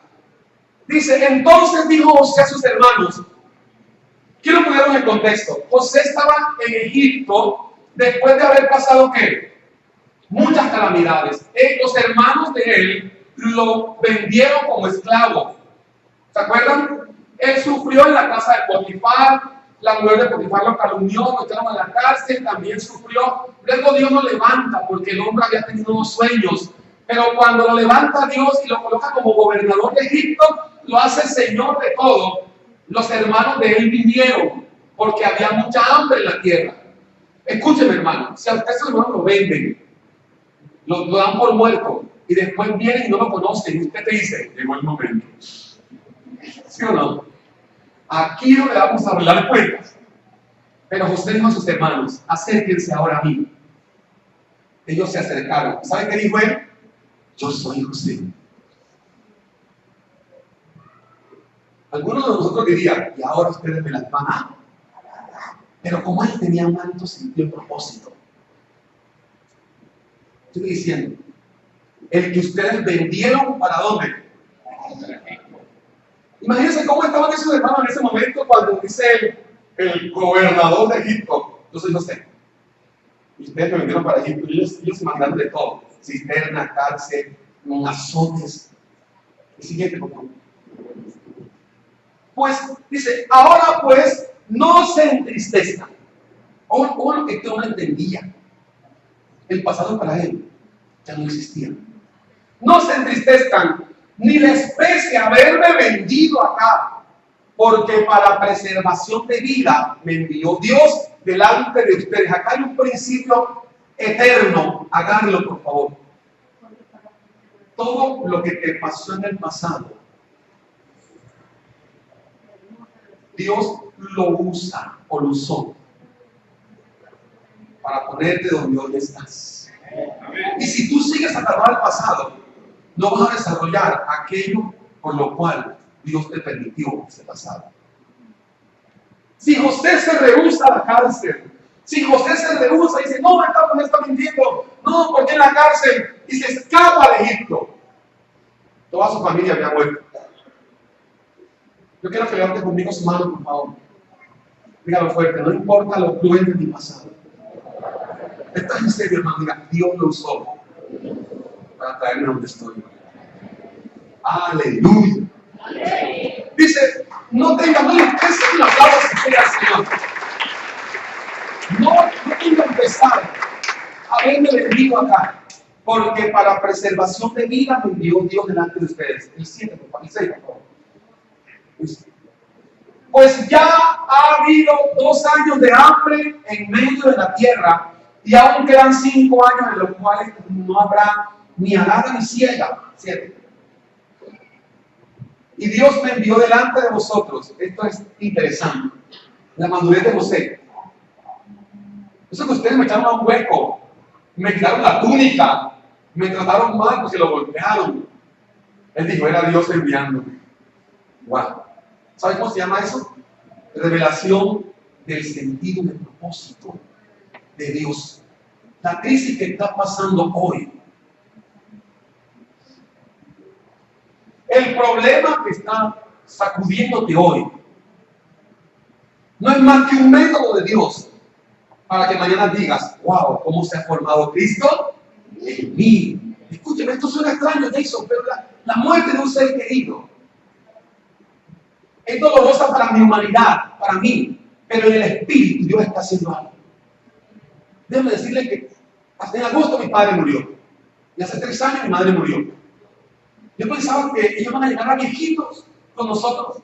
Dice, entonces dijo José a sus hermanos. Quiero ponerlo en el contexto. José estaba en Egipto después de haber pasado ¿qué? Muchas calamidades. Los hermanos de él lo vendieron como esclavo. ¿Se acuerdan? Él sufrió en la casa de Potifar, la mujer de Potifar lo calumnió, lo echaron a la cárcel, también sufrió. Luego Dios lo levanta porque el hombre había tenido unos sueños. Pero cuando lo levanta Dios y lo coloca como gobernador de Egipto, lo hace señor de todo. Los hermanos de él vinieron porque había mucha hambre en la tierra. Escúcheme, hermano, si a usted sus hermanos lo venden, lo dan por muerto y después vienen y no lo conocen, y usted te dice, llegó el momento. ¿Sí o no? Aquí no le vamos a arreglar cuentas. Pero José dijo a sus hermanos, acérquense ahora a mí. Ellos se acercaron. ¿Saben qué dijo él? Yo soy José. Algunos de nosotros dirían, y ahora ustedes me las van a. Pero como él tenía un alto sentido de propósito, estoy diciendo, el que ustedes vendieron, ¿para dónde? Imagínense cómo estaban esos hermanos en ese momento cuando dice el gobernador de Egipto, yo soy José. Y ustedes me vendieron para Egipto, ellos mandaron de todo, cisterna, cárcel, azotes. El siguiente, por favor. Pues dice, ahora pues no se entristezcan. O lo que este hombre entendía. El pasado para él ya no existía. No se entristezcan, ni les pese haberme vendido acá, porque para preservación de vida me envió Dios delante de ustedes. Acá hay un principio eterno, háganlo por favor. Todo lo que te pasó en el pasado, Dios lo usa o lo usó para ponerte donde hoy estás. Y si tú sigues agarrado al pasado, no vas a desarrollar aquello por lo cual Dios te permitió ese pasado. Si José se rehúsa a la cárcel, si José se rehúsa y dice, no, me está mintiendo, no, porque en la cárcel, y se escapa de Egipto, toda su familia había muerto. Yo quiero que levante conmigo su mano, por favor. Dígalo fuerte, no importa lo cruel de mi pasado. Estás en serio, hermano, diga, Dios lo usó para traerme donde estoy. Aleluya. Dice, no tengan miedo, es un aplauso si quiere al Señor. No tengan pesar haberme venido acá, porque para preservación de vida me envió Dios delante de ustedes. El 7, por favor, el 6, por favor. Pues ya ha habido 2 años de hambre en medio de la tierra, y aún quedan 5 años en los cuales no habrá ni arada ni siega. 7. Y Dios me envió delante de vosotros. Esto es interesante. La madurez de José. Eso que ustedes me echaron a un hueco, me quitaron la túnica, me trataron mal porque lo golpearon. Él dijo, era Dios enviándome. Wow. ¿Sabes cómo se llama eso? Revelación del sentido del propósito de Dios. La crisis que está pasando hoy, el problema que está sacudiéndote hoy, no es más que un método de Dios para que mañana digas, wow, ¿cómo se ha formado Cristo en mí? Escúcheme, esto suena extraño, Jason, pero la muerte de un ser querido es dolorosa para mi humanidad, para mí, pero en el espíritu Dios está haciendo algo. Déjame decirle que hasta en agosto mi padre murió, y hace 3 años mi madre murió. Yo pensaba que ellos van a llegar a viejitos con nosotros.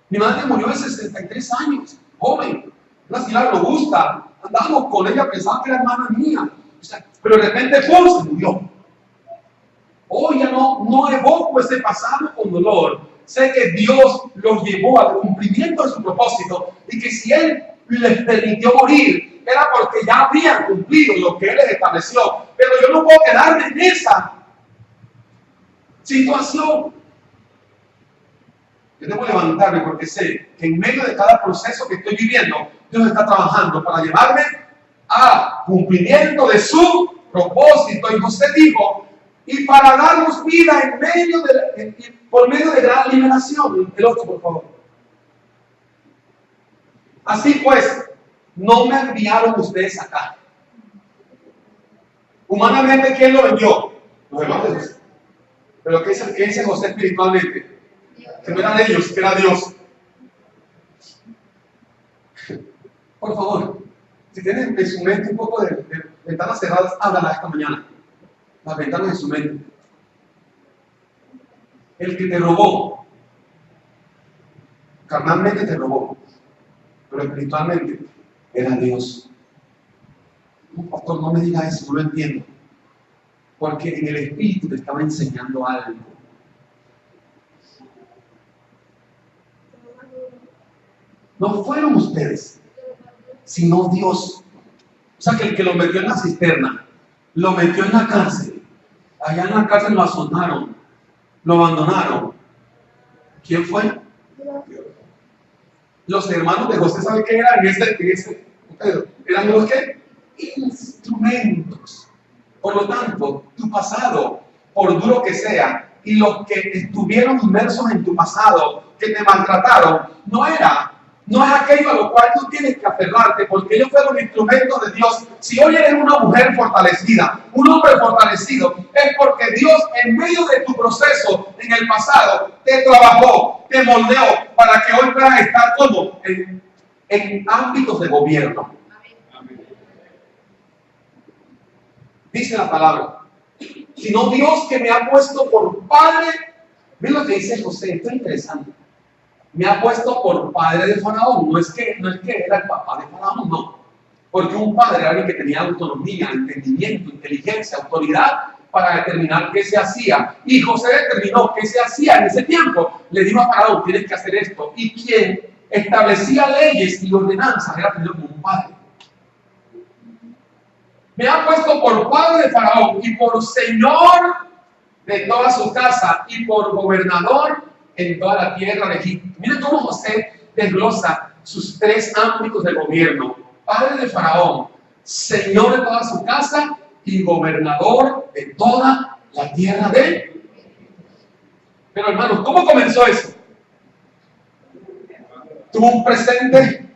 Mi madre murió de 63 años, joven, una señora robusta. Andábamos con ella, pensaba que era hermana mía. O sea, pero de repente, ¡pum!, se murió. Hoy ya no evoco ese pasado con dolor. Sé que Dios los llevó al cumplimiento de su propósito y que si Él les permitió morir, era porque ya habían cumplido lo que Él les estableció. Pero yo no puedo quedarme en esa situación. Yo debo levantarme porque sé que en medio de cada proceso que estoy viviendo, Dios está trabajando para llevarme a cumplimiento de su propósito. Y José dijo, y para darnos vida en medio por medio de gran liberación. El 8, por favor. Así pues, no me enviaron ustedes acá. Humanamente, ¿quién lo envió? Los hermanos de José. Pero ¿qué dice José espiritualmente? Que no eran ellos, que era Dios. Por favor, si tienen en su mente un poco de ventanas cerradas, háblala esta mañana. Las ventanas de su mente. El que te robó, carnalmente te robó, pero espiritualmente era Dios. No, pastor, no me diga eso, no lo entiendo. Porque en el espíritu te estaba enseñando algo. No fueron ustedes, sino Dios. O sea, que el que lo metió en la cisterna, lo metió en la cárcel. Allá en la cárcel lo azotaron, lo abandonaron. ¿Quién fue? Los hermanos de José, ¿saben qué eran? ¿Eran los qué? Instrumentos. Por lo tanto, tu pasado, por duro que sea, y los que estuvieron inmersos en tu pasado, que te maltrataron, no es aquello a lo cual tú tienes que aferrarte, porque ellos fueron instrumentos de Dios. Si hoy eres una mujer fortalecida, un hombre fortalecido, es porque Dios en medio de tu proceso en el pasado te trabajó, te moldeó, para que hoy puedas estar como en ámbitos de gobierno. Dice la palabra, sino Dios que me ha puesto por padre. Ven lo que dice José, esto es interesante. Me ha puesto por padre de Faraón. No es que era el papá de Faraón, no. Porque un padre era alguien que tenía autonomía, entendimiento, inteligencia, autoridad para determinar qué se hacía. Y José determinó qué se hacía en ese tiempo. Le dijo a Faraón, tienes que hacer esto. Y quien establecía leyes y ordenanzas era tenido como un padre. Me ha puesto por padre de Faraón y por señor de toda su casa y por gobernador en toda la tierra de Egipto. Miren cómo José desglosa sus 3 ámbitos de gobierno: padre de Faraón, señor de toda su casa y gobernador de toda la tierra de Egipto. Pero hermanos, ¿cómo comenzó eso? Tuvo un presente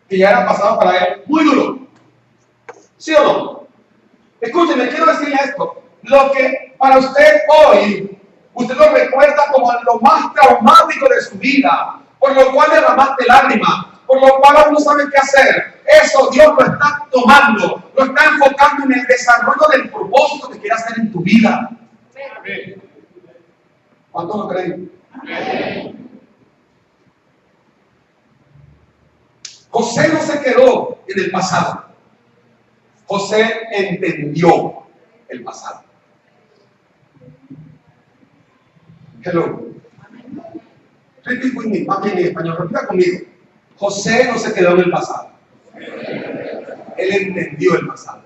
que ya era pasado para él muy duro. ¿Sí o no? Escúcheme, quiero decirle esto. Lo que para usted hoy, usted lo recuerda como lo más traumático de su vida, por lo cual derramaste lágrimas, por lo cual aún no sabe qué hacer. Eso Dios lo está tomando, lo está enfocando en el desarrollo del propósito que quiere hacer en tu vida. Amén. ¿Cuántos lo creen? Amén. José no se quedó en el pasado. José entendió el pasado. Hello. Repeat with me. Más bien en español. Repita conmigo. José no se quedó en el pasado. Él entendió el pasado.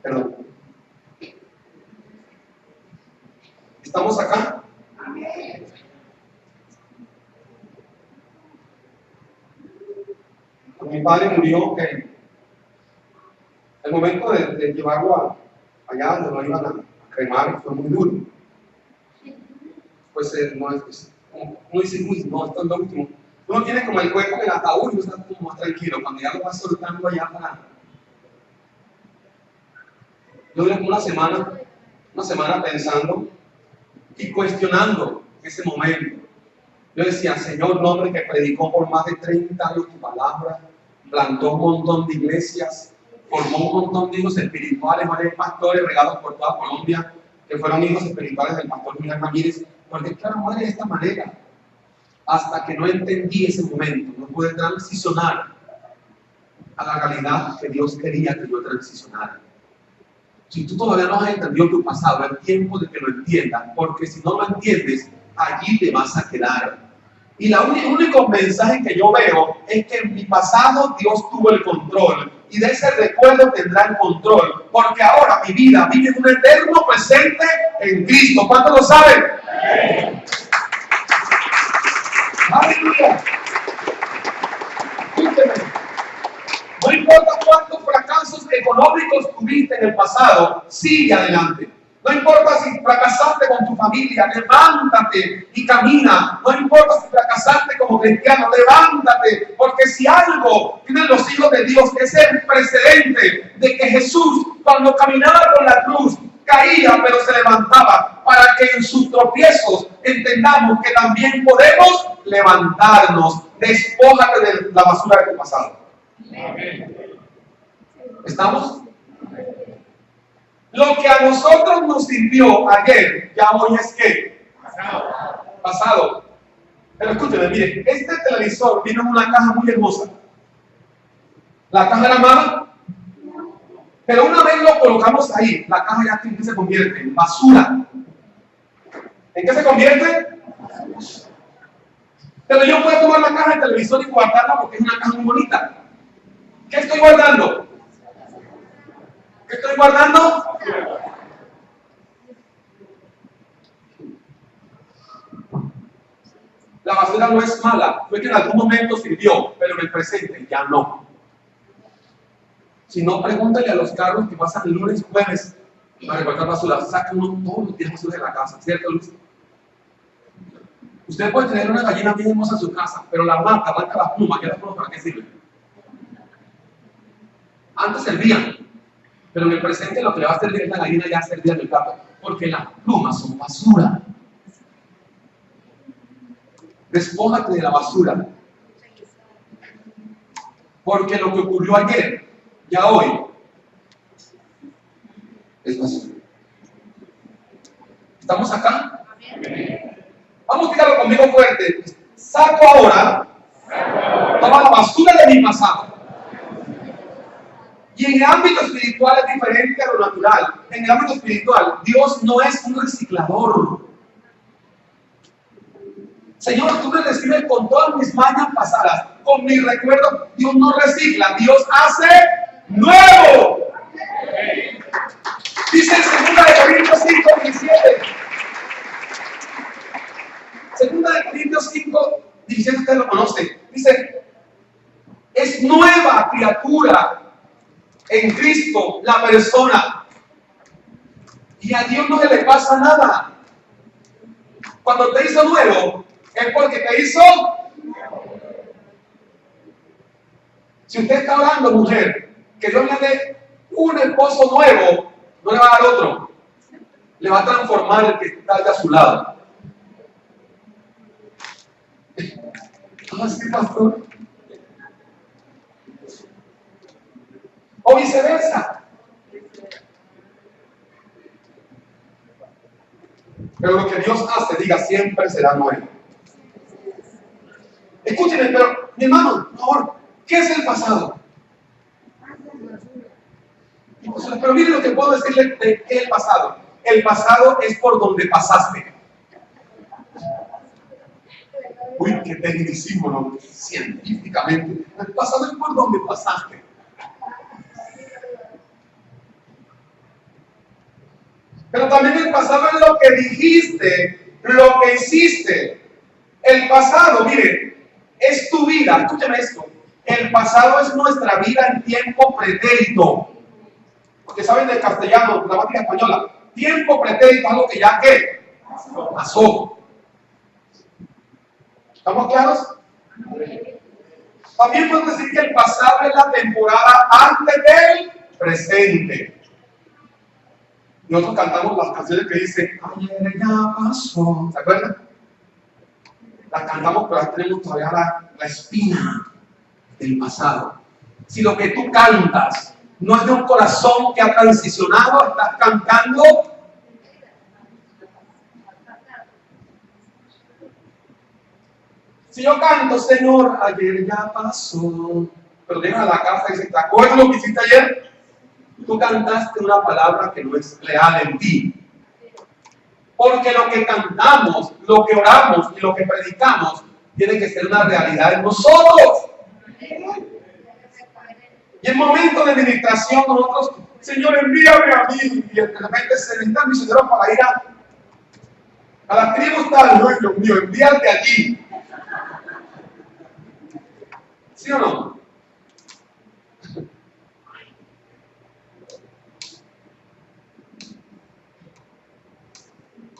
Perdón. ¿Estamos acá? Cuando mi padre murió, el momento de llevarlo allá donde lo iban a cremar fue muy duro. Pues uno dice, uy, no, esto es lo último. Uno tiene como el cuerpo en el ataúd y uno está como más tranquilo. Cuando ya lo vas soltando allá para... Yo duré como una semana pensando y cuestionando ese momento. Yo decía, Señor, un hombre que predicó por más de 30 años tu palabra, plantó un montón de iglesias, formó un montón de hijos espirituales, varios pastores regados por toda Colombia, que fueron hijos espirituales del pastor Miguel Ramírez, porque claro, muere de esta manera. Hasta que no entendí ese momento, no pude transicionar a la realidad que Dios quería que yo transicionara. Si tú todavía no has entendido tu pasado, es tiempo de que lo entiendas, porque si no lo entiendes, allí te vas a quedar. Y el único mensaje que yo veo es que en mi pasado Dios tuvo el control y de ese recuerdo tendrá el control, porque ahora mi vida vive en un eterno presente en Cristo. ¿Cuántos lo saben? ¡Aleluya! Escúcheme. No importa cuántos fracasos económicos tuviste en el pasado, sigue adelante. No importa si fracasaste con tu familia, levántate y camina. No importa si fracasaste como cristiano, levántate. Porque si algo tienen los hijos de Dios, es el precedente de que Jesús, cuando caminaba con la cruz, caía pero se levantaba, para que en sus tropiezos entendamos que también podemos levantarnos. Despójate de la basura de tu pasado. ¿Estamos? Lo que a nosotros nos sirvió ayer, ya hoy es ¿qué? Pasado. Pero escúcheme, mire, este televisor vino en una caja muy hermosa. ¿La caja era mala? Pero una vez lo colocamos ahí, la caja ya ¿en qué se convierte? En basura. ¿En qué se convierte? Pero yo puedo tomar la caja del televisor y guardarla porque es una caja muy bonita. ¿Qué estoy guardando? ¿Qué estoy guardando? La basura no es mala, fue que en algún momento sirvió, pero en el presente ya no. Si no, pregúntale a los carros que pasan el lunes y jueves para recolectar basura. Saca uno todos los días basura de la casa, ¿cierto, Luis? Usted puede tener una gallina bien hermosa en su casa, pero la marca la pluma. ¿Qué las plumas para qué sirven? Antes servían, pero en el presente lo que le va a servir es la gallina ya servía en el plato, porque las plumas son basura. Despójate de la basura, porque lo que ocurrió ayer, ya hoy, es basura. ¿Estamos acá? Vamos a tirarlo conmigo fuerte. Saco ahora toda la basura de mi pasado. Y en el ámbito espiritual es diferente a lo natural. En el ámbito espiritual, Dios no es un reciclador. Señor, tú me recibes con todas mis mañas pasadas, con mis recuerdos. Dios no recicla, Dios hace nuevo. Dice en 2 Corintios 5, 17. 2 Corintios 5, 17, usted lo conoce. Dice, es nueva criatura en Cristo la persona. Y a Dios no se le pasa nada. Cuando te hizo nuevo, es porque te hizo. Si usted está orando, mujer, que Dios le dé un esposo nuevo, no le va a dar otro. Le va a transformar el que está a su lado. ¿Cómo así, pastor? O viceversa. Pero lo que Dios hace, diga, siempre será nuevo. escúcheme, pero mi hermano, por favor, ¿qué es el pasado? Pero mire lo que puedo decirle de qué es el pasado. El pasado es por donde pasaste. Uy, qué tecnicismo, ¿no? Científicamente. El pasado es por donde pasaste. Pero también el pasado es lo que dijiste, lo que hiciste. El pasado, mire, es tu vida. Escúchame esto. El pasado es nuestra vida en tiempo pretérito. Porque saben del castellano, gramática española. Tiempo pretérito, algo que ya ¿qué? Pasó. ¿Estamos claros? También podemos decir que el pasado es la temporada antes del presente. Nosotros cantamos las canciones que dicen ayer ya pasó. ¿Se acuerdan? Las cantamos, pero ahora tenemos todavía la espina del pasado. Si lo que tú cantas no es de un corazón que ha transicionado, estás cantando. Si yo canto, Señor, ayer ya pasó, pero llegas a la casa y dices, ¿te acuerdas lo que hiciste ayer? Tú cantaste una palabra que no es real en ti. Porque lo que cantamos, lo que oramos y lo que predicamos tiene que ser una realidad en nosotros. Y en momentos de meditación nosotros, Señor, envíame a mí. Y de repente se necesita misionero para ir a las tribus tal. No, Dios mío, envíate allí. ¿Sí o no?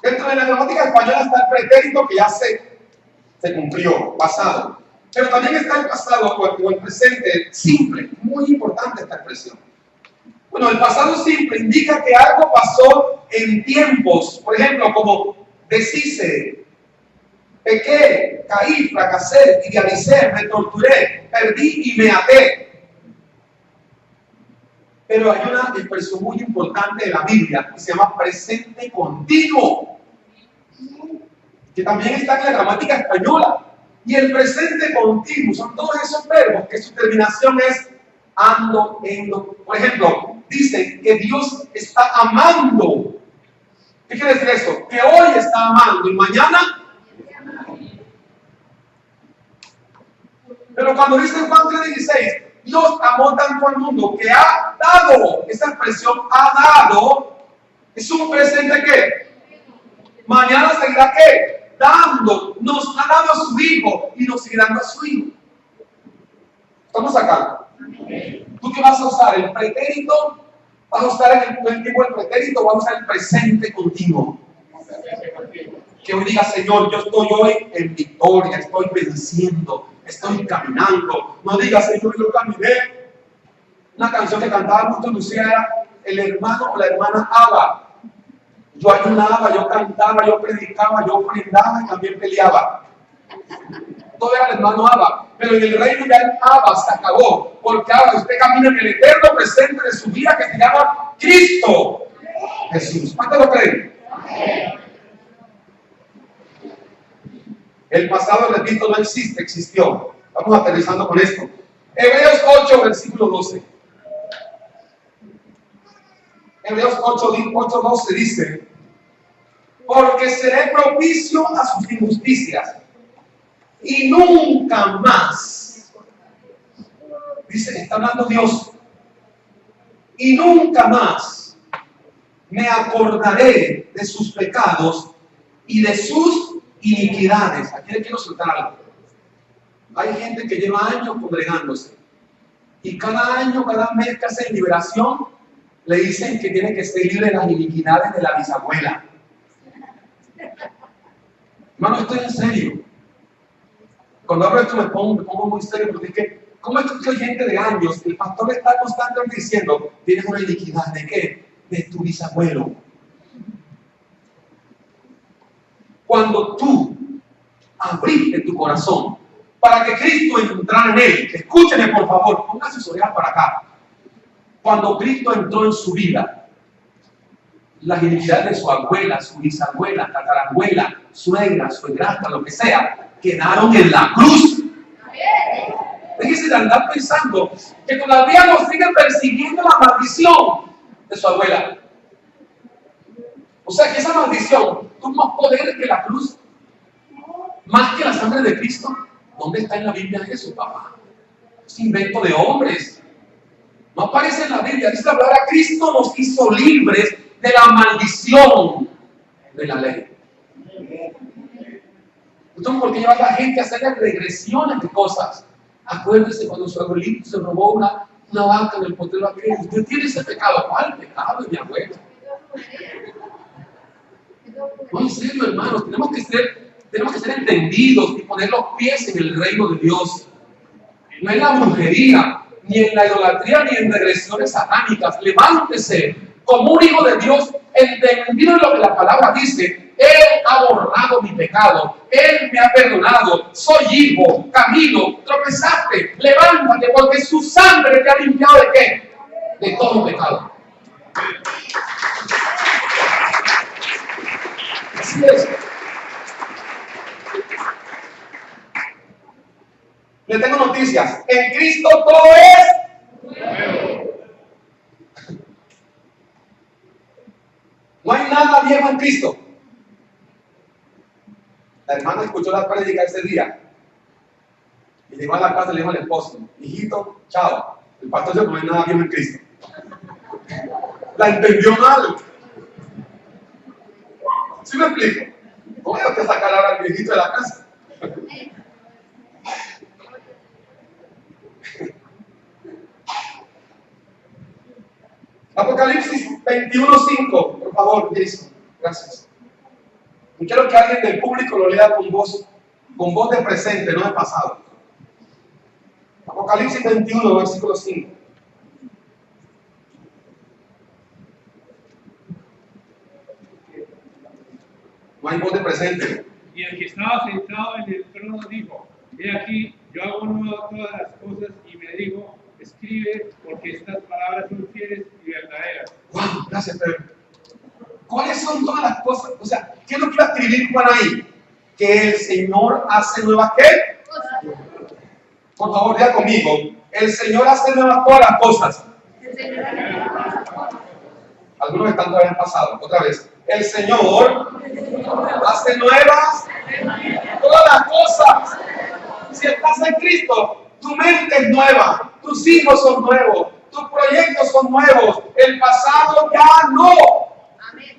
Dentro de la gramática española está el pretérito que ya se cumplió, pasado. Pero también está el pasado o el presente simple. Muy importante esta expresión. Bueno, el pasado simple indica que algo pasó en tiempos. Por ejemplo, como deshice, pequé, caí, fracasé, idealicé, me torturé, perdí y me até. Pero hay una expresión muy importante de la Biblia que se llama presente continuo, que también está en la gramática española. Y el presente continuo son todos esos verbos que su terminación es ando, endo. Por ejemplo, dicen que Dios está amando. ¿Qué quiere decir eso? Que hoy está amando y mañana. Pero cuando dice Juan 3:16, Dios amó tanto al mundo que ha dado, esa expresión ha dado, es un presente que mañana seguirá ¿qué? Dando, nos ha dado a su Hijo y nos seguirá dando a su Hijo. ¿Estamos acá? ¿Tú qué vas a usar? ¿El pretérito? ¿Vas a usar el tiempo del pretérito o vas a usar el presente continuo? Que hoy diga, Señor, yo estoy hoy en victoria, estoy venciendo, estoy caminando. No diga, Señor, yo caminé. Una canción que cantaba mucho Lucía era el hermano o la hermana Ava. Yo ayunaba, yo cantaba, yo predicaba, yo ofrendaba y también peleaba. Todo era el hermano Ava. Pero en el reino ya el Ava se acabó. Porque ahora usted camina en el eterno presente de su vida que se llama Cristo Jesús. ¿Cuánto lo creen? El pasado, repito, no existe, existió. Vamos aterrizando con esto. Hebreos 8, versículo 12. Hebreos 8:12 dice: porque seré propicio a sus injusticias y nunca más, dice, está hablando Dios, y nunca más me acordaré de sus pecados y de sus iniquidades. Aquí le quiero soltar algo. Hay gente que lleva años congregándose y cada año, cada mes que hace liberación, le dicen que tiene que ser libre de las iniquidades de la bisabuela. Hermano, estoy en serio. Cuando hablo de esto me pongo muy serio porque es que, ¿cómo es que hay gente de años? El pastor le está constantemente diciendo, tienes una iniquidad, ¿de qué? De tu bisabuelo. Cuando tú abriste tu corazón para que Cristo entrara en él, escúcheme por favor, póngase sus orejas para acá. Cuando Cristo entró en su vida, las iniquidades de su abuela, su bisabuela, tatarabuela, suegra, suegrastra, lo que sea, quedaron en la cruz. de andar pensando que todavía nos sigue persiguiendo la maldición de su abuela. O sea que esa maldición tuvo más poder que la cruz, más que la sangre de Cristo. ¿Dónde está en la Biblia eso, papá? Es invento de hombres. No aparece en la Biblia. Dice la palabra: Cristo nos hizo libres de la maldición de la ley. Entonces, ¿por qué llevar a la gente a hacer regresiones de cosas? Acuérdese cuando su abuelito se robó una vaca en el potrero aquel. Usted tiene ese pecado. ¿Cuál pecado de mi abuelo? No, en serio, hermanos, tenemos que ser entendidos y poner los pies en el reino de Dios. No en la brujería, ni en la idolatría, ni en regresiones satánicas. Levántese como un hijo de Dios, entendido en lo que la palabra dice. Él ha borrado mi pecado, Él me ha perdonado, soy hijo, camino, tropezaste, levántate, porque su sangre te ha limpiado ¿de qué? De todo pecado. Así es. Le tengo noticias. En Cristo todo es nuevo. No hay nada viejo en Cristo. La hermana escuchó la prédica ese día y llegó a la casa y le dijo al esposo: hijito, chao. El pastor dijo: no hay nada viejo en Cristo. La entendió mal. ¿Sí me explico? ¿Cómo hay que sacar ahora al viejito de la casa? Apocalipsis 21:5, por favor, Jason. Gracias. Y quiero que alguien del público lo lea con voz de presente, no de pasado. Apocalipsis 21, versículo 5. No hay voz de presente. Y el que estaba sentado en el trono dijo: he aquí, yo hago nuevas todas las cosas, y me dijo: escribe, porque estas palabras son fieles y verdaderas. Wow, gracias, Pedro. ¿Cuáles son todas las cosas? O sea, ¿qué es lo que iba a escribir Juan ahí? Que el Señor hace nuevas ¿qué? Por favor, diga conmigo. El Señor hace nuevas todas las cosas. Algunos están todavía en pasado. Otra vez. El Señor hace nuevas todas las cosas. Si estás en Cristo, tu mente es nueva, tus hijos son nuevos, tus proyectos son nuevos. El pasado ya no. Amén.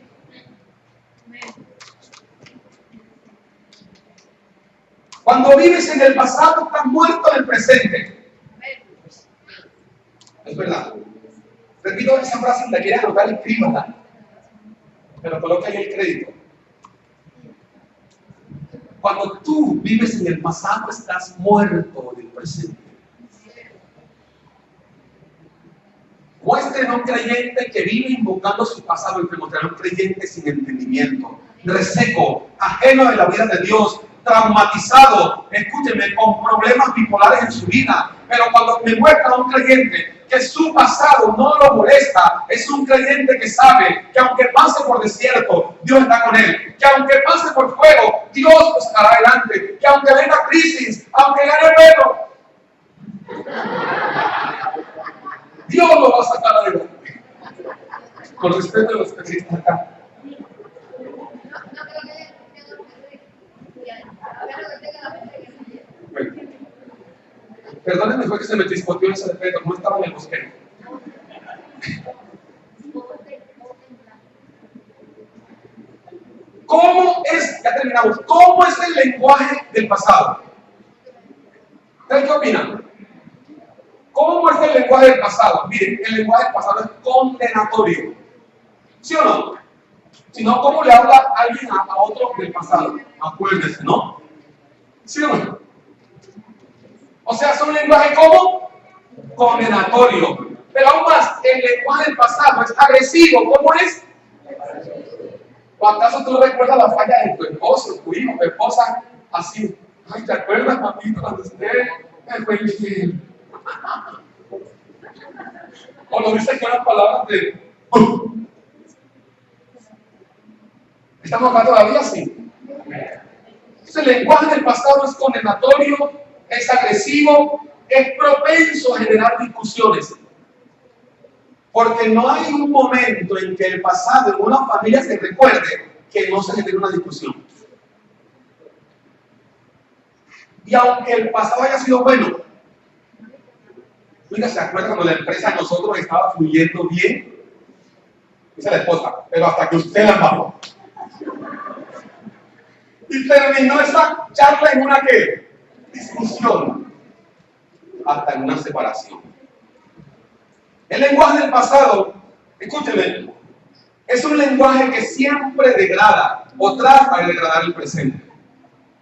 Cuando vives en el pasado, estás muerto en el presente. Es verdad. Repito esa frase, si la quieres anotar, escríbala. Pero coloca ahí el crédito. Cuando tú vives en el pasado, estás muerto del presente. Muestren a un creyente que vive invocando su pasado y que mostrará un creyente sin entendimiento, reseco, ajeno de la vida de Dios, traumatizado, escúcheme, con problemas bipolares en su vida. Pero cuando me muestra a un creyente que su pasado no lo molesta, es un creyente que sabe que aunque pase por desierto, Dios está con él, que aunque pase por fuego, Dios lo sacará adelante, que aunque venga crisis, aunque gane pelo, Dios lo va a sacar adelante. Con respeto a los que están acá. Bueno, perdónenme, fue que se me chispoteó ese decreto, no estaba en el bosquero. ¿Cómo es, ya terminamos, cómo es el lenguaje del pasado? ¿Ustedes qué opinan? ¿Cómo es el lenguaje del pasado? Miren, el lenguaje del pasado es condenatorio. ¿Sí o no? Si no, ¿cómo le habla alguien a otro del pasado? Acuérdense, ¿no? ¿Sí o no? O sea, es un lenguaje como condenatorio. Pero aún más, el lenguaje del pasado es agresivo. ¿Cómo es? ¿O acaso tú recuerdas la falla de tu esposo, tu hijo, tu esposa? Así, ay, ¿te acuerdas, papito, cuando usted me fue infiel? O lo dice con las palabras de ¿estamos acá todavía? Sí. Entonces, el lenguaje del pasado es condenatorio, es agresivo, es propenso a generar discusiones. Porque no hay un momento en que el pasado en una familia se recuerde que no se genere una discusión. Y aunque el pasado haya sido bueno, oiga, ¿se acuerda cuando la empresa de nosotros estaba fluyendo bien? Dice la esposa, pero hasta que usted la bajó. Y terminó esa charla en una ¿qué? Discusión. Hasta en una separación. El lenguaje del pasado, escúcheme, es un lenguaje que siempre degrada o trata de degradar el presente.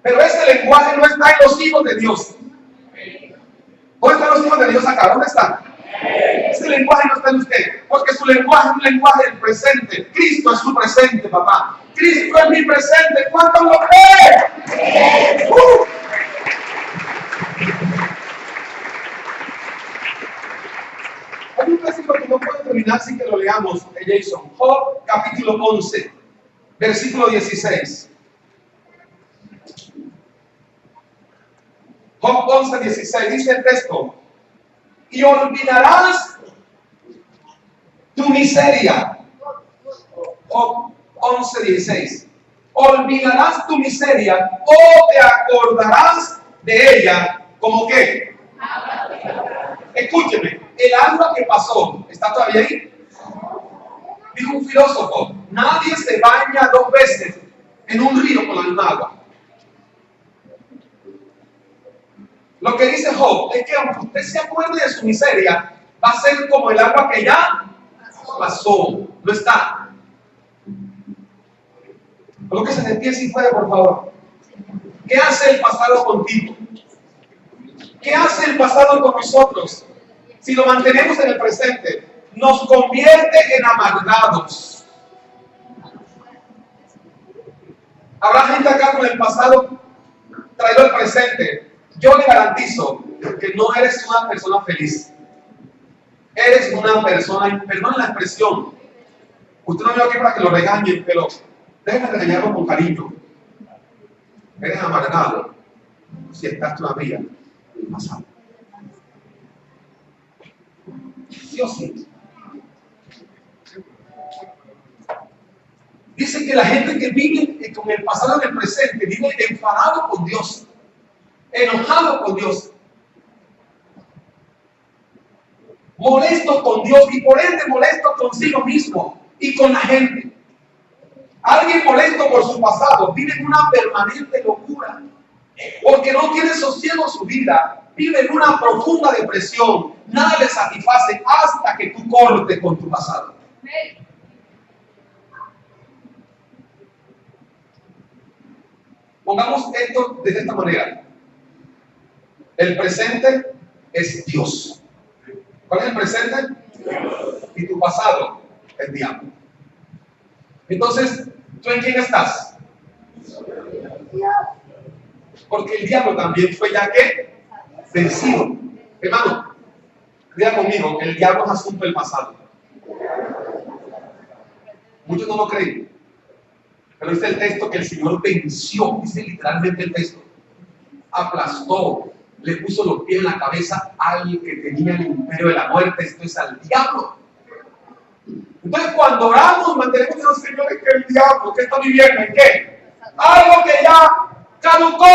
Pero ese lenguaje no está en los hijos de Dios. ¿Dónde están los hijos de Dios acá? ¿Dónde están? Ese lenguaje no está en usted, porque su lenguaje es un lenguaje del presente. Cristo es su presente, papá. Cristo es mi presente. ¿Cuántos lo creen? Hay un versículo que no puede terminar sin que lo leamos, Jason. Job, capítulo 11, versículo 16. Job 11, 16, dice el texto: y olvidarás tu miseria. Job 11, 16. Olvidarás tu miseria o te acordarás de ella como que. Escúcheme, el agua que pasó, ¿está todavía ahí? Dijo un filósofo: nadie se baña 2 veces en un río con la misma agua. Lo que dice Job es que aunque usted se acuerde de su miseria, va a ser como el agua que ya pasó, no está. Colóquese de pie si puede, por favor. ¿Qué hace el pasado contigo? ¿Qué hace el pasado con nosotros? Si lo mantenemos en el presente, nos convierte en amargados. Habrá gente acá con el pasado traído al presente. Yo le garantizo que no eres una persona feliz. Eres una persona, perdón la expresión. Usted no me va aquí para que lo regañen, pero déjenme regañarlo con cariño. Eres amargado si estás todavía en el pasado. ¿Sí o sí? Dice que la gente que vive con el pasado en el presente vive enfadado con Dios, enojado con Dios, molesto con Dios y por ende molesto consigo mismo y con la gente. Alguien molesto por su pasado vive en una permanente locura porque no tiene sosiego su vida, vive en una profunda depresión, nada le satisface hasta que tú cortes con tu pasado. Pongamos esto de esta manera: el presente es Dios. ¿Cuál es el presente? Y tu pasado, el diablo. Entonces, ¿tú en quién estás? Porque el diablo también fue ya que vencido. Hermano, diga conmigo, el diablo es asunto del pasado. Muchos no lo creen. Pero dice el texto que el Señor venció, dice literalmente el texto. Aplastó, le puso los pies en la cabeza al que tenía el imperio de la muerte, esto es al diablo. Entonces cuando oramos mantenemos a los señores que el diablo, que está viviendo, ¿en qué? Algo que ya caducó.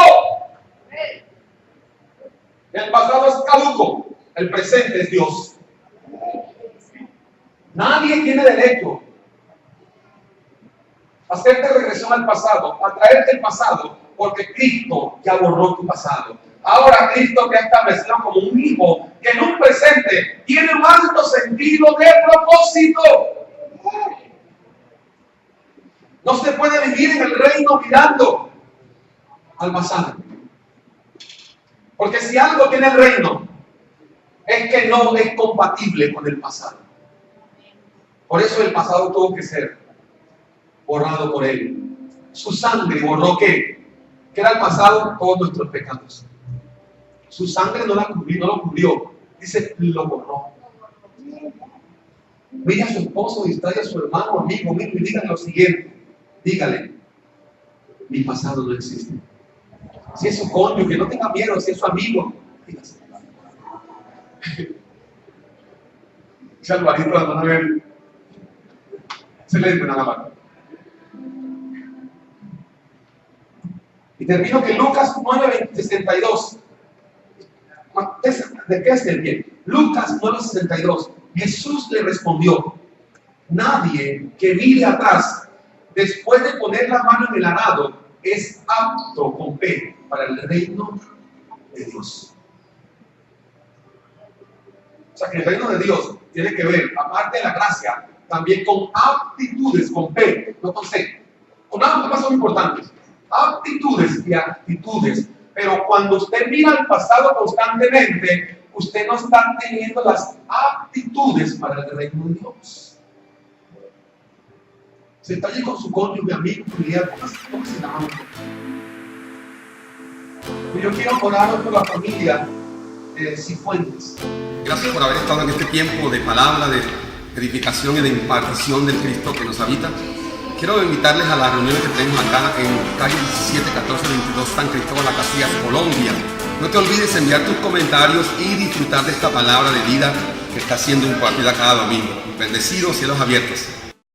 El pasado es caduco, el presente es Dios. Nadie tiene derecho a hacerte regresión al pasado, a traerte el pasado, porque Cristo ya borró tu pasado. Ahora Cristo te ha establecido como un hijo que en un presente tiene un alto sentido de propósito. No se puede vivir en el reino mirando al pasado. Porque si algo tiene el reino, es que no es compatible con el pasado. Por eso el pasado tuvo que ser borrado por él. Su sangre borró ¿qué? ¿Qué era el pasado? Todos nuestros pecados. Su sangre no lo cubrió. Dice, lo borró. Mire a su esposo, distrae a su hermano, amigo, y dígale lo siguiente. Dígale, mi pasado no existe. Si es su cónyuge, no tenga miedo, si es su amigo, dígase. Ese Alvarito, la van a ver. Excelente, nada más. Y termino que Lucas 9:62. ¿De qué es el bien? Lucas 9:62. Jesús le respondió: nadie que mire atrás después de poner la mano en el arado es apto con P para el reino de Dios. O sea que el reino de Dios tiene que ver, aparte de la gracia, también con aptitudes, con P, no con C. Con ambas son importantes. Aptitudes y actitudes. Pero cuando usted mira al pasado constantemente, usted no está teniendo las aptitudes para el reino de Dios. Se está allí con su cónyuge, amigo, familiar, ¿cómo se llama? Yo quiero orar por la familia de Cifuentes. Gracias por haber estado en este tiempo de palabra, de edificación y de impartición del Cristo que nos habita. Quiero invitarles a la reunión que tenemos acá en calle 17, 14, 22, San Cristóbal, Las Casillas, Colombia. No te olvides enviar tus comentarios y disfrutar de esta palabra de vida que está siendo impartida cada domingo. Bendecidos, cielos abiertos.